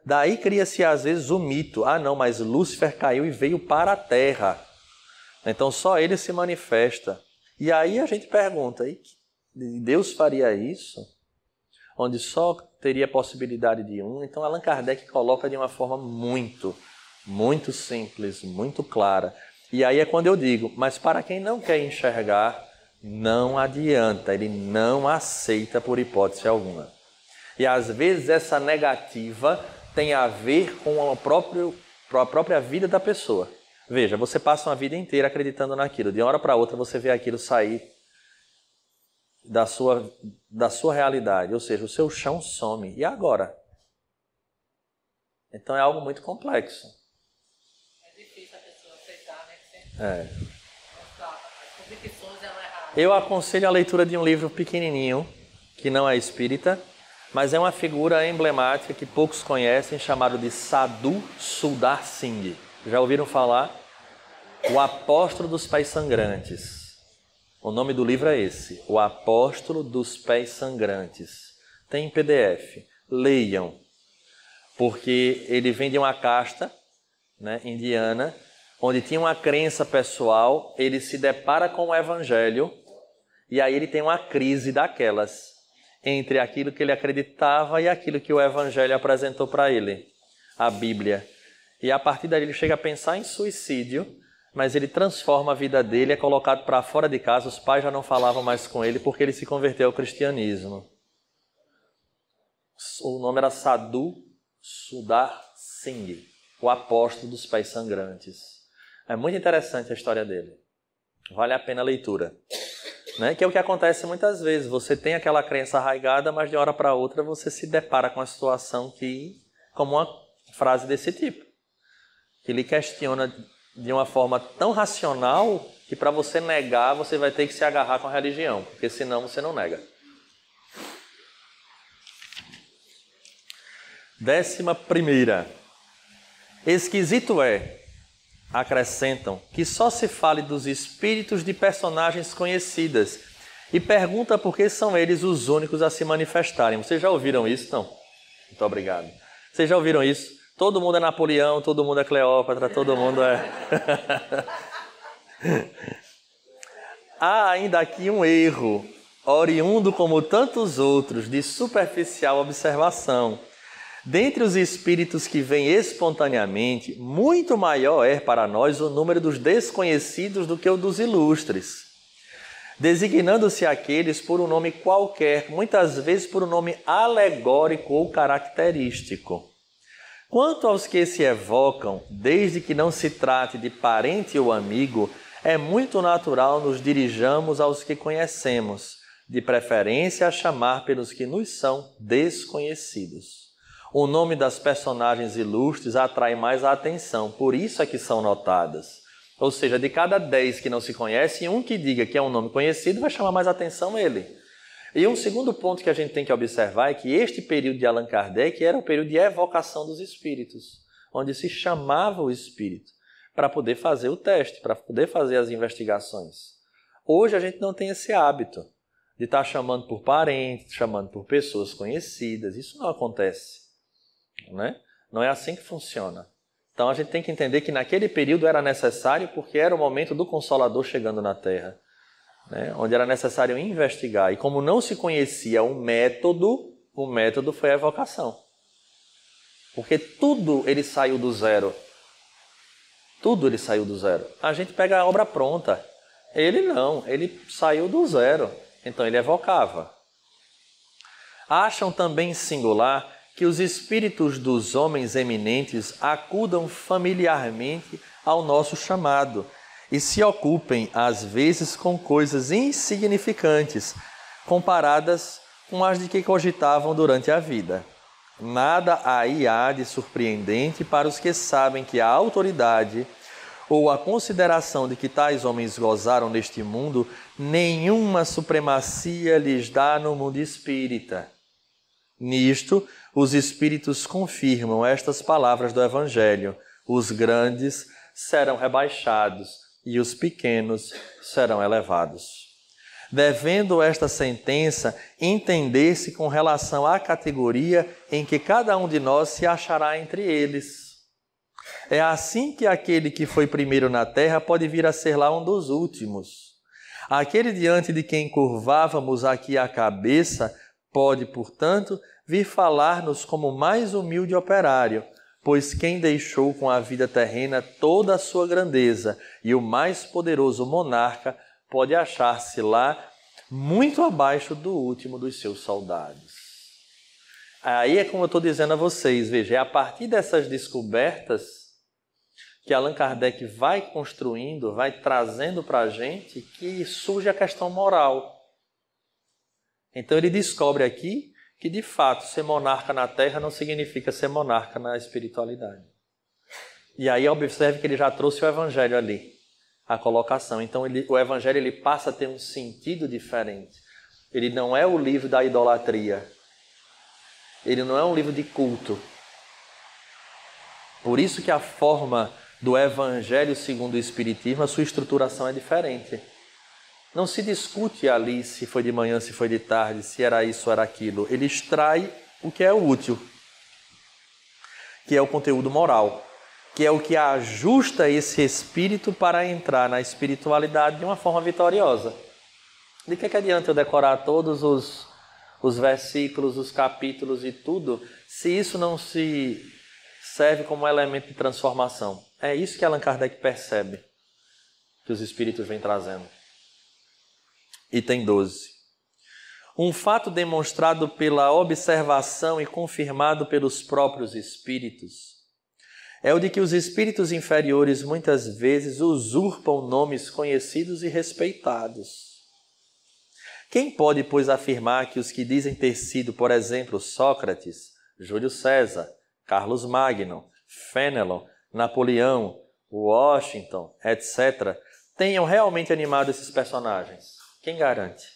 Daí cria-se às vezes o mito. Ah não, mas Lúcifer caiu e veio para a Terra. Então só ele se manifesta. E aí a gente pergunta, Deus faria isso? Onde só teria possibilidade de um? Então Allan Kardec coloca de uma forma muito, muito simples, muito clara. E aí é quando eu digo, mas para quem não quer enxergar, não adianta, ele não aceita por hipótese alguma. E às vezes essa negativa tem a ver com a própria vida da pessoa. Veja, você passa uma vida inteira acreditando naquilo, de uma hora para outra você vê aquilo sair da sua realidade, ou seja, o seu chão some. E agora? Então é algo muito complexo. É difícil a pessoa aceitar, né? As convicções eram erradas. Eu aconselho a leitura de um livro pequenininho, que não é espírita, mas é uma figura emblemática que poucos conhecem, chamado de Sadhu Sundar Singh. Já ouviram falar? O Apóstolo dos Pés Sangrantes. O nome do livro é esse, O Apóstolo dos Pés Sangrantes. Tem em PDF. Leiam, porque ele vem de uma casta, né, indiana, onde tinha uma crença pessoal, ele se depara com o Evangelho e aí ele tem uma crise daquelas, entre aquilo que ele acreditava e aquilo que o Evangelho apresentou para ele, a Bíblia. E a partir daí ele chega a pensar em suicídio, mas ele transforma a vida dele, é colocado para fora de casa, os pais já não falavam mais com ele porque ele se converteu ao cristianismo. O nome era Sadhu Sundar Singh, o Apóstolo dos Pés Sangrantes. É muito interessante a história dele. Vale a pena a leitura. Né? Que é o que acontece muitas vezes. Você tem aquela crença arraigada, mas de uma hora para outra você se depara com uma situação que, como uma frase desse tipo, que lhe questiona de uma forma tão racional que para você negar, você vai ter que se agarrar com a religião, porque senão você não nega. 11ª. Esquisito é, acrescentam, que só se fale dos espíritos de personagens conhecidas e pergunta por que são eles os únicos a se manifestarem. Vocês já ouviram isso? Não? Muito obrigado. Vocês já ouviram isso? Todo mundo é Napoleão, todo mundo é Cleópatra, todo mundo é... Há ainda aqui um erro, oriundo como tantos outros, de superficial observação. Dentre os espíritos que vêm espontaneamente, muito maior é para nós o número dos desconhecidos do que o dos ilustres, designando-se aqueles por um nome qualquer, muitas vezes por um nome alegórico ou característico. Quanto aos que se evocam, desde que não se trate de parente ou amigo, é muito natural nos dirijamos aos que conhecemos, de preferência a chamar pelos que nos são desconhecidos. O nome das personagens ilustres atrai mais a atenção, por isso é que são notadas. Ou seja, de cada 10 que não se conhece, um que diga que é um nome conhecido vai chamar mais atenção ele. E um segundo ponto que a gente tem que observar é que este período de Allan Kardec era o período de evocação dos espíritos, onde se chamava o espírito para poder fazer o teste, para poder fazer as investigações. Hoje a gente não tem esse hábito de estar chamando por parentes, chamando por pessoas conhecidas. Isso não acontece, né? Não é assim que funciona. Então a gente tem que entender que naquele período era necessário porque era o momento do Consolador chegando na Terra, né? Onde era necessário investigar. E como não se conhecia o método foi a evocação. Porque tudo ele saiu do zero. Tudo ele saiu do zero. A gente pega a obra pronta. Ele não, ele saiu do zero. Então ele evocava. Acham também singular que os espíritos dos homens eminentes acudam familiarmente ao nosso chamado e se ocupem, às vezes, com coisas insignificantes, comparadas com as de que cogitavam durante a vida. Nada aí há de surpreendente para os que sabem que a autoridade ou a consideração de que tais homens gozaram neste mundo, nenhuma supremacia lhes dá no mundo espírita. Nisto, os espíritos confirmam estas palavras do Evangelho: os grandes serão rebaixados e os pequenos serão elevados. Devendo esta sentença entender-se com relação à categoria em que cada um de nós se achará entre eles. É assim que aquele que foi primeiro na terra pode vir a ser lá um dos últimos. Aquele diante de quem curvávamos aqui a cabeça pode, portanto, vir falar-nos como mais humilde operário, pois quem deixou com a vida terrena toda a sua grandeza e o mais poderoso monarca pode achar-se lá muito abaixo do último dos seus soldados. Aí é como eu estou dizendo a vocês, veja, é a partir dessas descobertas que Allan Kardec vai construindo, vai trazendo para a gente que surge a questão moral. Então ele descobre aqui que, de fato, ser monarca na Terra não significa ser monarca na espiritualidade. E aí observe que ele já trouxe o Evangelho ali, a colocação. Então o Evangelho ele passa a ter um sentido diferente. Ele não é o livro da idolatria. Ele não é um livro de culto. Por isso que a forma do Evangelho segundo o Espiritismo, a sua estruturação é diferente. Não se discute ali se foi de manhã, se foi de tarde, se era isso ou era aquilo. Ele extrai o que é útil, que é o conteúdo moral, que é o que ajusta esse espírito para entrar na espiritualidade de uma forma vitoriosa. De que adianta eu decorar todos os versículos, os capítulos e tudo, se isso não se serve como elemento de transformação? É isso que Allan Kardec percebe, que os espíritos vêm trazendo. Item 12. Um fato demonstrado pela observação e confirmado pelos próprios espíritos é o de que os espíritos inferiores muitas vezes usurpam nomes conhecidos e respeitados. Quem pode, pois, afirmar que os que dizem ter sido, por exemplo, Sócrates, Júlio César, Carlos Magno, Fenelon, Napoleão, Washington, etc., tenham realmente animado esses personagens? Quem garante?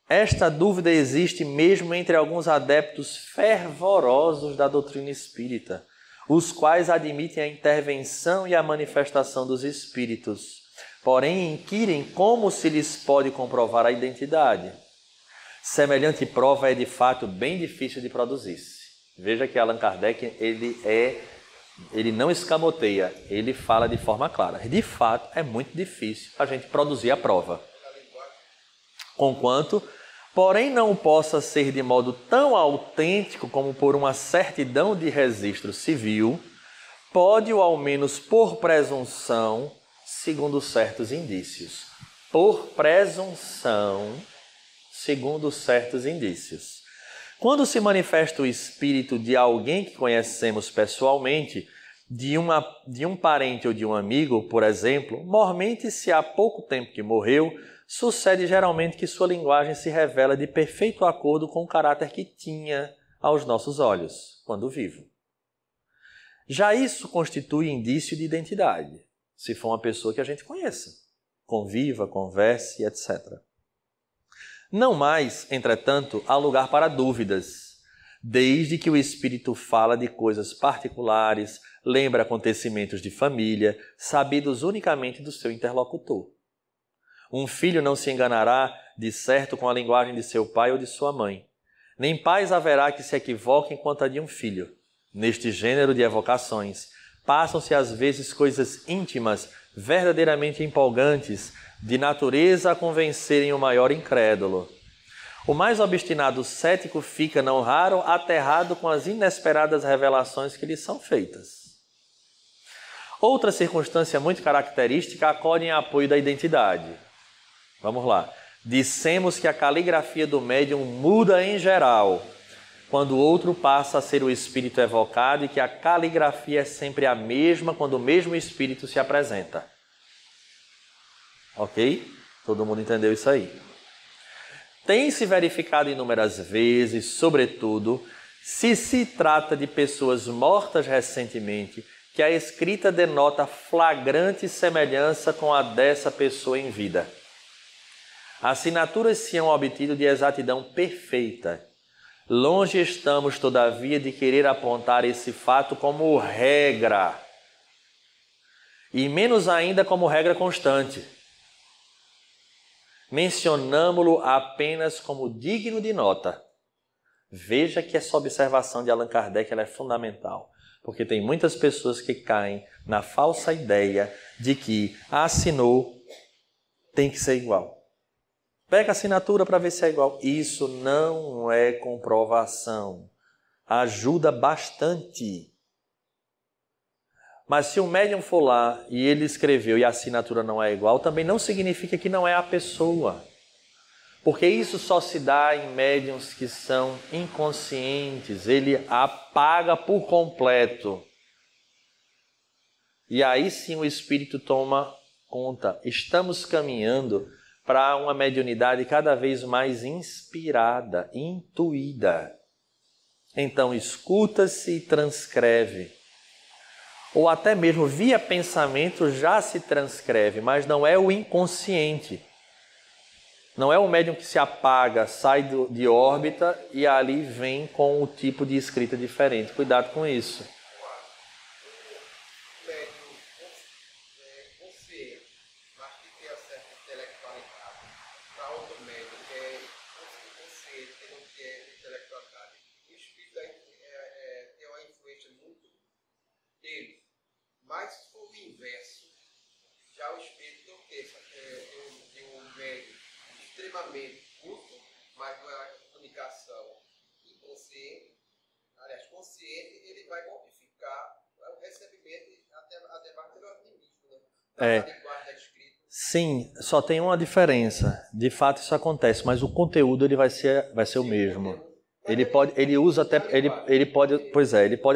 Esta dúvida existe mesmo entre alguns adeptos fervorosos da doutrina espírita, os quais admitem a intervenção e a manifestação dos espíritos, porém inquirem como se lhes pode comprovar a identidade. Semelhante prova é de fato bem difícil de produzir-se. Veja que Allan Kardec ele não escamoteia, ele fala de forma clara. De fato, é muito difícil a gente produzir a prova. Conquanto, porém, não possa ser de modo tão autêntico como por uma certidão de registro civil, pode-o ao menos por presunção, segundo certos indícios. Por presunção, segundo certos indícios. Quando se manifesta o espírito de alguém que conhecemos pessoalmente, de um parente ou de um amigo, por exemplo, mormente se há pouco tempo que morreu, sucede geralmente que sua linguagem se revela de perfeito acordo com o caráter que tinha aos nossos olhos, quando vivo. Já isso constitui indício de identidade, se for uma pessoa que a gente conheça, conviva, converse, etc. Não mais, entretanto, há lugar para dúvidas, desde que o espírito fala de coisas particulares, lembra acontecimentos de família, sabidos unicamente do seu interlocutor. Um filho não se enganará, de certo, com a linguagem de seu pai ou de sua mãe. Nem pais haverá que se equivoquem quanto a de um filho. Neste gênero de evocações, passam-se às vezes coisas íntimas, verdadeiramente empolgantes, de natureza a convencerem o maior incrédulo. O mais obstinado cético fica, não raro, aterrado com as inesperadas revelações que lhe são feitas. Outra circunstância muito característica acode em apoio da identidade. Vamos lá. Dissemos que a caligrafia do médium muda em geral, quando o outro passa a ser o espírito evocado, e que a caligrafia é sempre a mesma quando o mesmo espírito se apresenta. Ok? Todo mundo entendeu isso aí? Tem-se verificado inúmeras vezes, sobretudo, se trata de pessoas mortas recentemente, que a escrita denota flagrante semelhança com a dessa pessoa em vida. Assinaturas se hão obtido de exatidão perfeita. Longe estamos, todavia, de querer apontar esse fato como regra, e menos ainda como regra constante. Mencionamo-lo apenas como digno de nota. Veja que essa observação de Allan Kardec ela é fundamental, porque tem muitas pessoas que caem na falsa ideia de que assinou tem que ser igual. Pega a assinatura para ver se é igual. Isso não é comprovação. Ajuda bastante. Mas se o médium for lá e ele escreveu e a assinatura não é igual, também não significa que não é a pessoa. Porque isso só se dá em médiums que são inconscientes. Ele apaga por completo. E aí sim o espírito toma conta. Estamos caminhando para uma mediunidade cada vez mais inspirada, intuída. Então escuta-se e transcreve. Ou até mesmo via pensamento já se transcreve, mas não é o inconsciente. Não é o médium que se apaga, sai de órbita e ali vem com o tipo de escrita diferente. Cuidado com isso. O médium consciente, mas que tem uma certa intelectualidade, para outro médium que é consciente, que não tem intelectualidade. O espírito tem uma influência muito dele. Mas se for o inverso, já o espírito tem um médium extremamente culto, mas uma comunicação inconsciente, aliás, consciente, ele vai modificar o recebimento até mais pelo otimismo, né? Da linguagem da escrita. Sim, só tem uma diferença. De fato isso acontece, mas o conteúdo ele vai ser o mesmo. Ele pode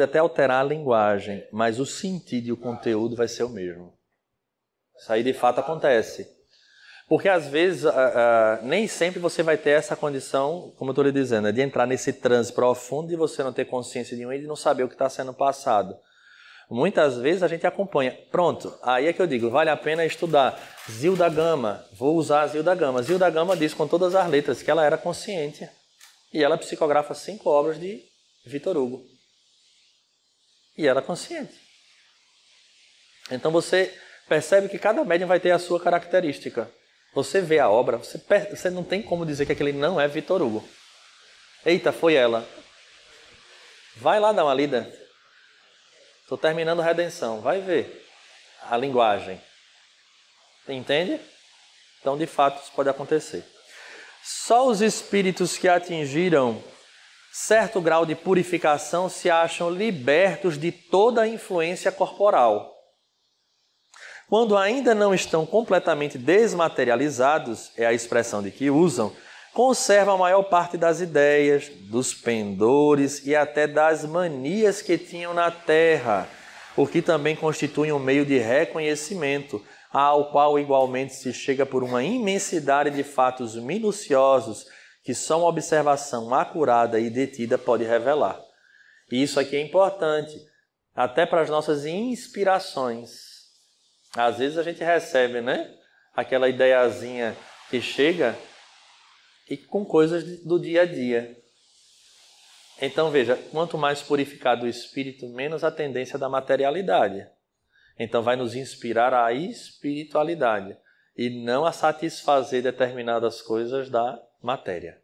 até alterar a linguagem, mas o sentido e o conteúdo vai ser o mesmo. Isso aí de fato acontece. Porque às vezes, nem sempre você vai ter essa condição, como eu estou lhe dizendo, de entrar nesse transe profundo de você não ter consciência de um e de não saber o que está sendo passado. Muitas vezes a gente acompanha. Pronto, aí é que eu digo, vale a pena estudar. Zilda Gama, vou usar a Zilda Gama. Zilda Gama diz com todas as letras que ela era consciente. E ela psicografa 5 obras de Victor Hugo. E ela é consciente. Então você percebe que cada médium vai ter a sua característica. Você vê a obra, você não tem como dizer que aquele não é Victor Hugo. Eita, foi ela. Vai lá dar uma lida. Estou terminando Redenção. Vai ver a linguagem. Entende? Então, de fato, isso pode acontecer. Só os espíritos que atingiram certo grau de purificação se acham libertos de toda a influência corporal. Quando ainda não estão completamente desmaterializados, é a expressão de que usam, conservam a maior parte das ideias, dos pendores e até das manias que tinham na Terra, o que também constitui um meio de reconhecimento, ao qual igualmente se chega por uma imensidade de fatos minuciosos que só uma observação acurada e detida pode revelar. E isso aqui é importante, até para as nossas inspirações. Às vezes a gente recebe, aquela ideiazinha que chega e com coisas do dia a dia. Então veja, quanto mais purificado o espírito, menos a tendência da materialidade. Então vai nos inspirar a espiritualidade e não a satisfazer determinadas coisas da matéria.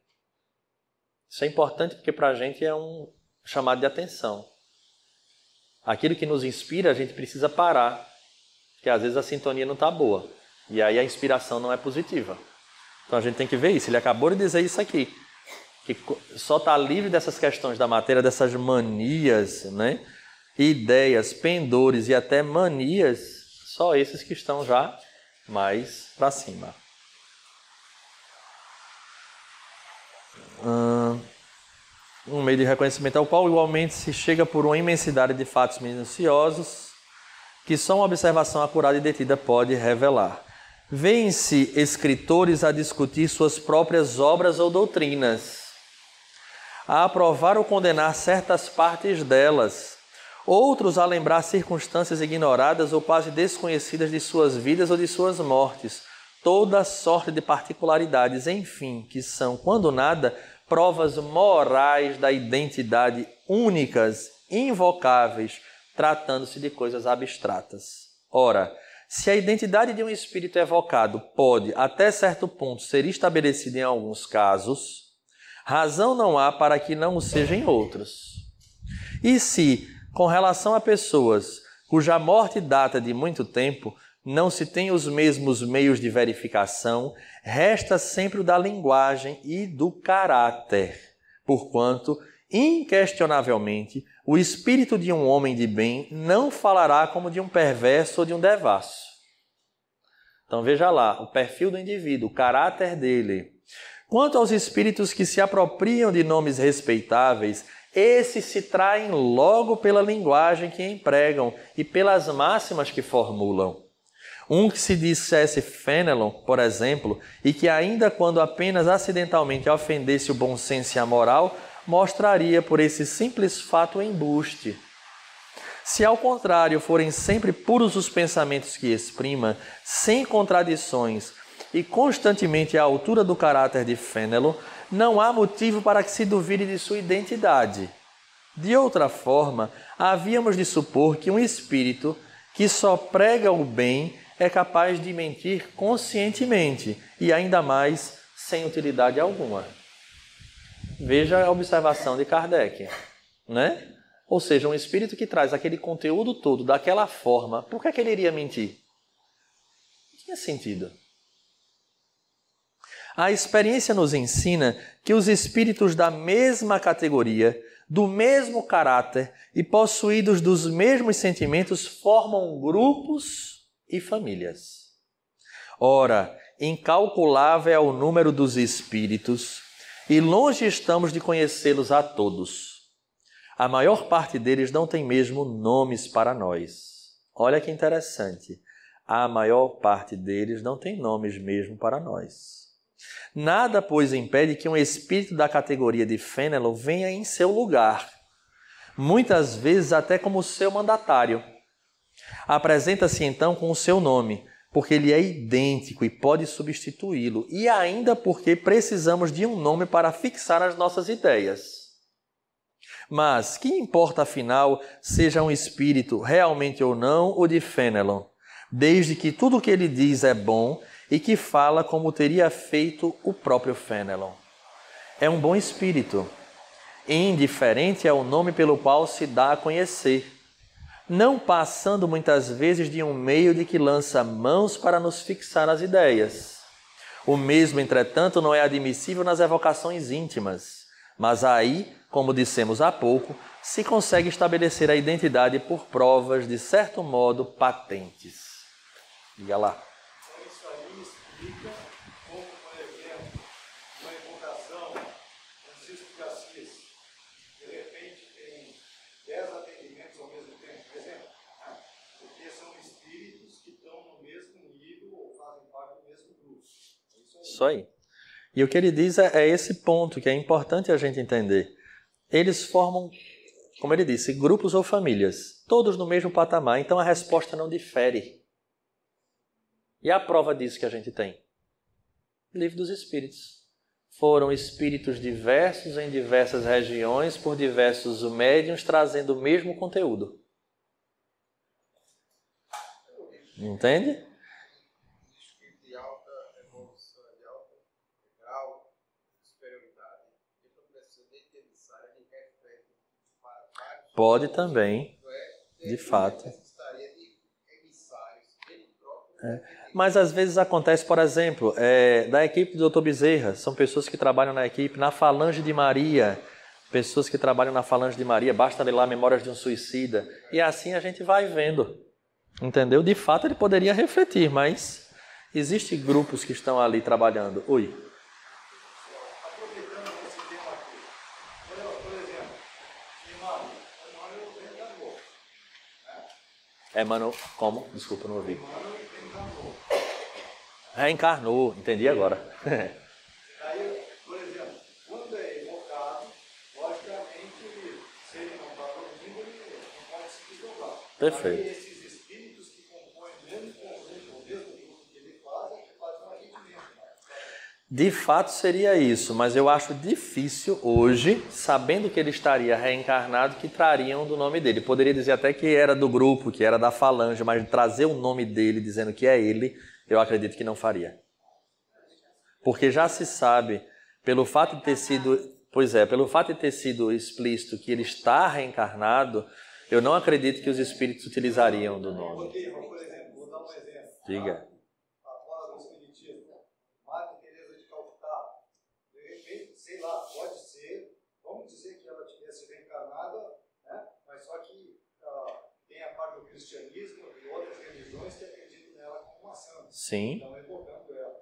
Isso é importante porque para a gente é um chamado de atenção. Aquilo que nos inspira, a gente precisa parar, porque às vezes a sintonia não está boa e aí a inspiração não é positiva. Então a gente tem que ver isso. Ele acabou de dizer isso aqui, que só está livre dessas questões da matéria, dessas manias, ideias, pendores e até manias, só esses que estão já mais para cima. Um meio de reconhecimento ao qual igualmente se chega por uma imensidade de fatos minuciosos que só uma observação acurada e detida pode revelar. Vêem-se escritores a discutir suas próprias obras ou doutrinas, a aprovar ou condenar certas partes delas, outros a lembrar circunstâncias ignoradas ou quase desconhecidas de suas vidas ou de suas mortes, toda sorte de particularidades, enfim, que são, quando nada, provas morais da identidade únicas, invocáveis, tratando-se de coisas abstratas. Ora, se a identidade de um espírito evocado pode, até certo ponto, ser estabelecida em alguns casos, razão não há para que não o seja em outros. E se, com relação a pessoas cuja morte data de muito tempo, não se tem os mesmos meios de verificação, resta sempre o da linguagem e do caráter, porquanto, inquestionavelmente, o espírito de um homem de bem não falará como de um perverso ou de um devasso. Então veja lá, o perfil do indivíduo, o caráter dele. Quanto aos espíritos que se apropriam de nomes respeitáveis, esses se traem logo pela linguagem que empregam e pelas máximas que formulam. Um que se dissesse Fénelon, por exemplo, e que ainda quando apenas acidentalmente ofendesse o bom senso e a moral, mostraria por esse simples fato o embuste. Se ao contrário forem sempre puros os pensamentos que exprima, sem contradições e constantemente à altura do caráter de Fénelon, não há motivo para que se duvide de sua identidade. De outra forma, havíamos de supor que um espírito que só prega o bem é capaz de mentir conscientemente e ainda mais sem utilidade alguma. Veja a observação de Kardec, Ou seja, um espírito que traz aquele conteúdo todo daquela forma, por que ele iria mentir? Não tinha sentido. A experiência nos ensina que os espíritos da mesma categoria, do mesmo caráter e possuídos dos mesmos sentimentos formam grupos e famílias. Ora, incalculável é o número dos espíritos e longe estamos de conhecê-los a todos. A maior parte deles não tem mesmo nomes para nós. Olha que interessante. a maior parte deles não tem nomes mesmo para nós. Nada, pois, impede que um espírito da categoria de Fénelon venha em seu lugar, muitas vezes até como seu mandatário. Apresenta-se então com o seu nome, porque ele é idêntico e pode substituí-lo, e ainda porque precisamos de um nome para fixar as nossas ideias. Mas que importa, afinal, seja um espírito realmente ou não o de Fénelon, desde que tudo o que ele diz é bom e que fala como teria feito o próprio Fénelon. É um bom espírito. Indiferente é o nome pelo qual se dá a conhecer, não passando muitas vezes de um meio de que lança mãos para nos fixar as ideias. O mesmo, entretanto, não é admissível nas evocações íntimas, mas aí, como dissemos há pouco, se consegue estabelecer a identidade por provas, de certo modo, patentes. Diga lá. Então, isso aí explica como, por exemplo, uma evocação, Francisco de Assis, de repente tem 10 atendimentos ao mesmo tempo, por exemplo, né? Porque são espíritos que estão no mesmo nível ou fazem parte do mesmo grupo. É isso aí. E o que ele diz é esse ponto que é importante a gente entender. Eles formam, como ele disse, grupos ou famílias, todos no mesmo patamar, então a resposta não difere. E a prova disso que a gente tem? Livro dos Espíritos. Foram espíritos diversos em diversas regiões, por diversos médiuns, trazendo o mesmo conteúdo. Entende? Espírito de alta evolução, de alto grau de superioridade. E não precisa nem ter emissário, ele refere para vários. Pode também, de fato. Necessitaria de emissários, ele próprio. Mas às vezes acontece, por exemplo, da equipe do Dr. Bezerra, são pessoas que trabalham na equipe, na Falange de Maria, pessoas que trabalham na Falange de Maria, basta ler lá Memórias de um Suicida, e assim a gente vai vendo, entendeu? De fato ele poderia refletir, mas existem grupos que estão ali trabalhando. Oi. Aproveitando esse tema aqui, por exemplo, Emmanuel reencarnou, né? Emmanuel, como? Desculpa, não ouvi. Reencarnou, entendi agora. Aí, por exemplo, quando é evocado, logicamente, se ele não está dormindo, ele não pode se desdobrar. Perfeito. Aí, esses espíritos que compõem o mesmo conjunto, o mesmo grupo que ele faz, é que fazem um arrependimento. De fato seria isso, mas eu acho difícil hoje, sabendo que ele estaria reencarnado, que trariam do nome dele. Poderia dizer até que era do grupo, que era da Falange, mas trazer o nome dele dizendo que é ele, eu acredito que não faria. Porque já se sabe, pelo fato de ter sido explícito que ele está reencarnado, eu não acredito que os espíritos utilizariam do nome. Por exemplo, vou dar um exemplo. Diga. A fala do Espiritismo, Madre Teresa de Calcutá, de repente, sei lá, pode ser, vamos dizer que ela tivesse reencarnada, né? Mas só que tem a parte do cristianismo e outras religiões que acreditam nela como uma santa. Sim. Então, evocando ela.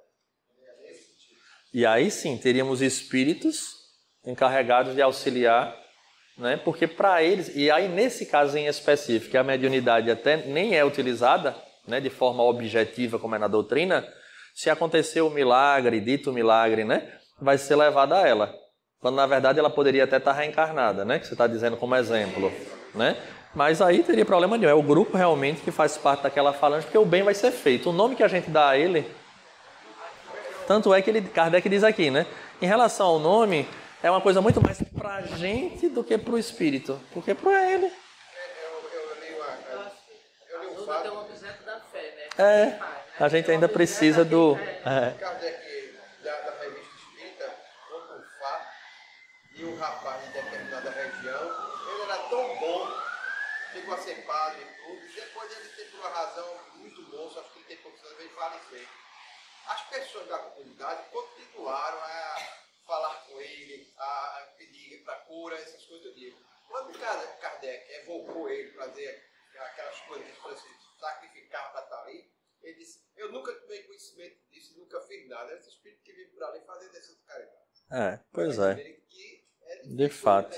É nesse sentido. E aí sim, teríamos espíritos encarregados de auxiliar, né? Porque para eles, e aí nesse caso em específico, a mediunidade até nem é utilizada, né, de forma objetiva como é na doutrina, se aconteceu o milagre, dito milagre, né, vai ser levada a ela. Quando na verdade ela poderia até estar reencarnada, né, que você está dizendo como exemplo, né? Mas aí teria problema nenhum, é o grupo realmente que faz parte daquela falange, porque o bem vai ser feito. O nome que a gente dá a ele, tanto é que Kardec diz aqui, né, em relação ao nome, é uma coisa muito mais para a gente do que para o espírito, porque para ele. Eu li um Ajuda a ter um objeto da fé, né? A gente ainda precisa do... Kardec, da revista Espírita, conta um fato, e o rapaz de determinada região, ele era tão bom, chegou a ser padre e tudo, e depois ele teve uma razão muito moço, acho que ele tem poucos anos, veio falecer. As pessoas da comunidade continuaram a falar com ele, a pedir para cura, essas coisas eu digo. Quando Kardec evocou ele para fazer aquelas coisas para se sacrificar para estar ali, ele disse, eu nunca tomei conhecimento disso, nunca fiz nada. Esse espírito que vive por ali fazendo essas caridades. Pois é. De fato.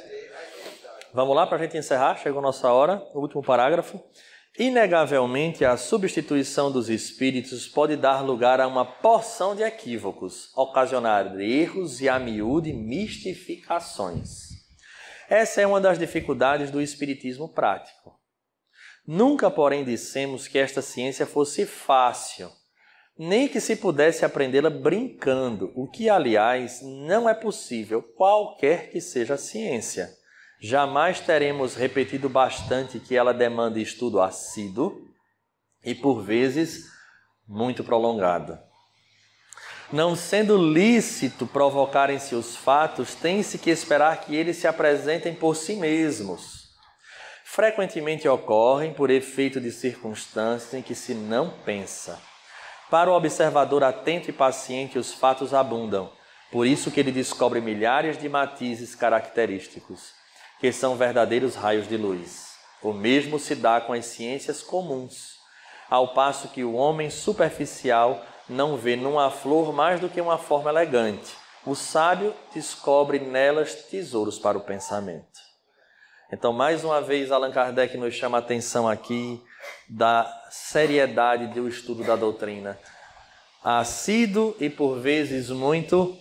Vamos lá para a gente encerrar, chegou a nossa hora, o último parágrafo. Inegavelmente, a substituição dos espíritos pode dar lugar a uma porção de equívocos, ocasionar erros e, a miúde, mistificações. Essa é uma das dificuldades do espiritismo prático. Nunca, porém, dissemos que esta ciência fosse fácil, nem que se pudesse aprendê-la brincando, o que, aliás, não é possível, qualquer que seja a ciência. Jamais teremos repetido bastante que ela demanda estudo assíduo e, por vezes, muito prolongado. Não sendo lícito provocarem-se os fatos, tem-se que esperar que eles se apresentem por si mesmos. Frequentemente ocorrem por efeito de circunstâncias em que se não pensa. Para o observador atento e paciente, os fatos abundam, por isso que ele descobre milhares de matizes característicos, que são verdadeiros raios de luz. O mesmo se dá com as ciências comuns, ao passo que o homem superficial não vê numa flor mais do que uma forma elegante. O sábio descobre nelas tesouros para o pensamento. Então, mais uma vez, Allan Kardec nos chama a atenção aqui da seriedade do estudo da doutrina. Assíduo e, por vezes, muito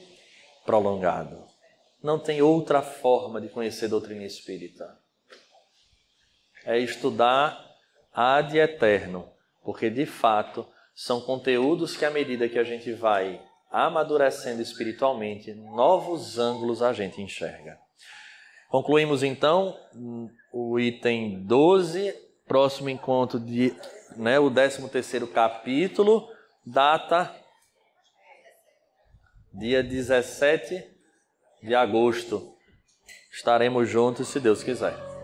prolongado. Não tem outra forma de conhecer a doutrina espírita. É estudar ad eterno, porque de fato são conteúdos que, à medida que a gente vai amadurecendo espiritualmente, novos ângulos a gente enxerga. Concluímos então o item 12, próximo encontro o 13º capítulo, data dia 17 de agosto. Estaremos juntos, se Deus quiser.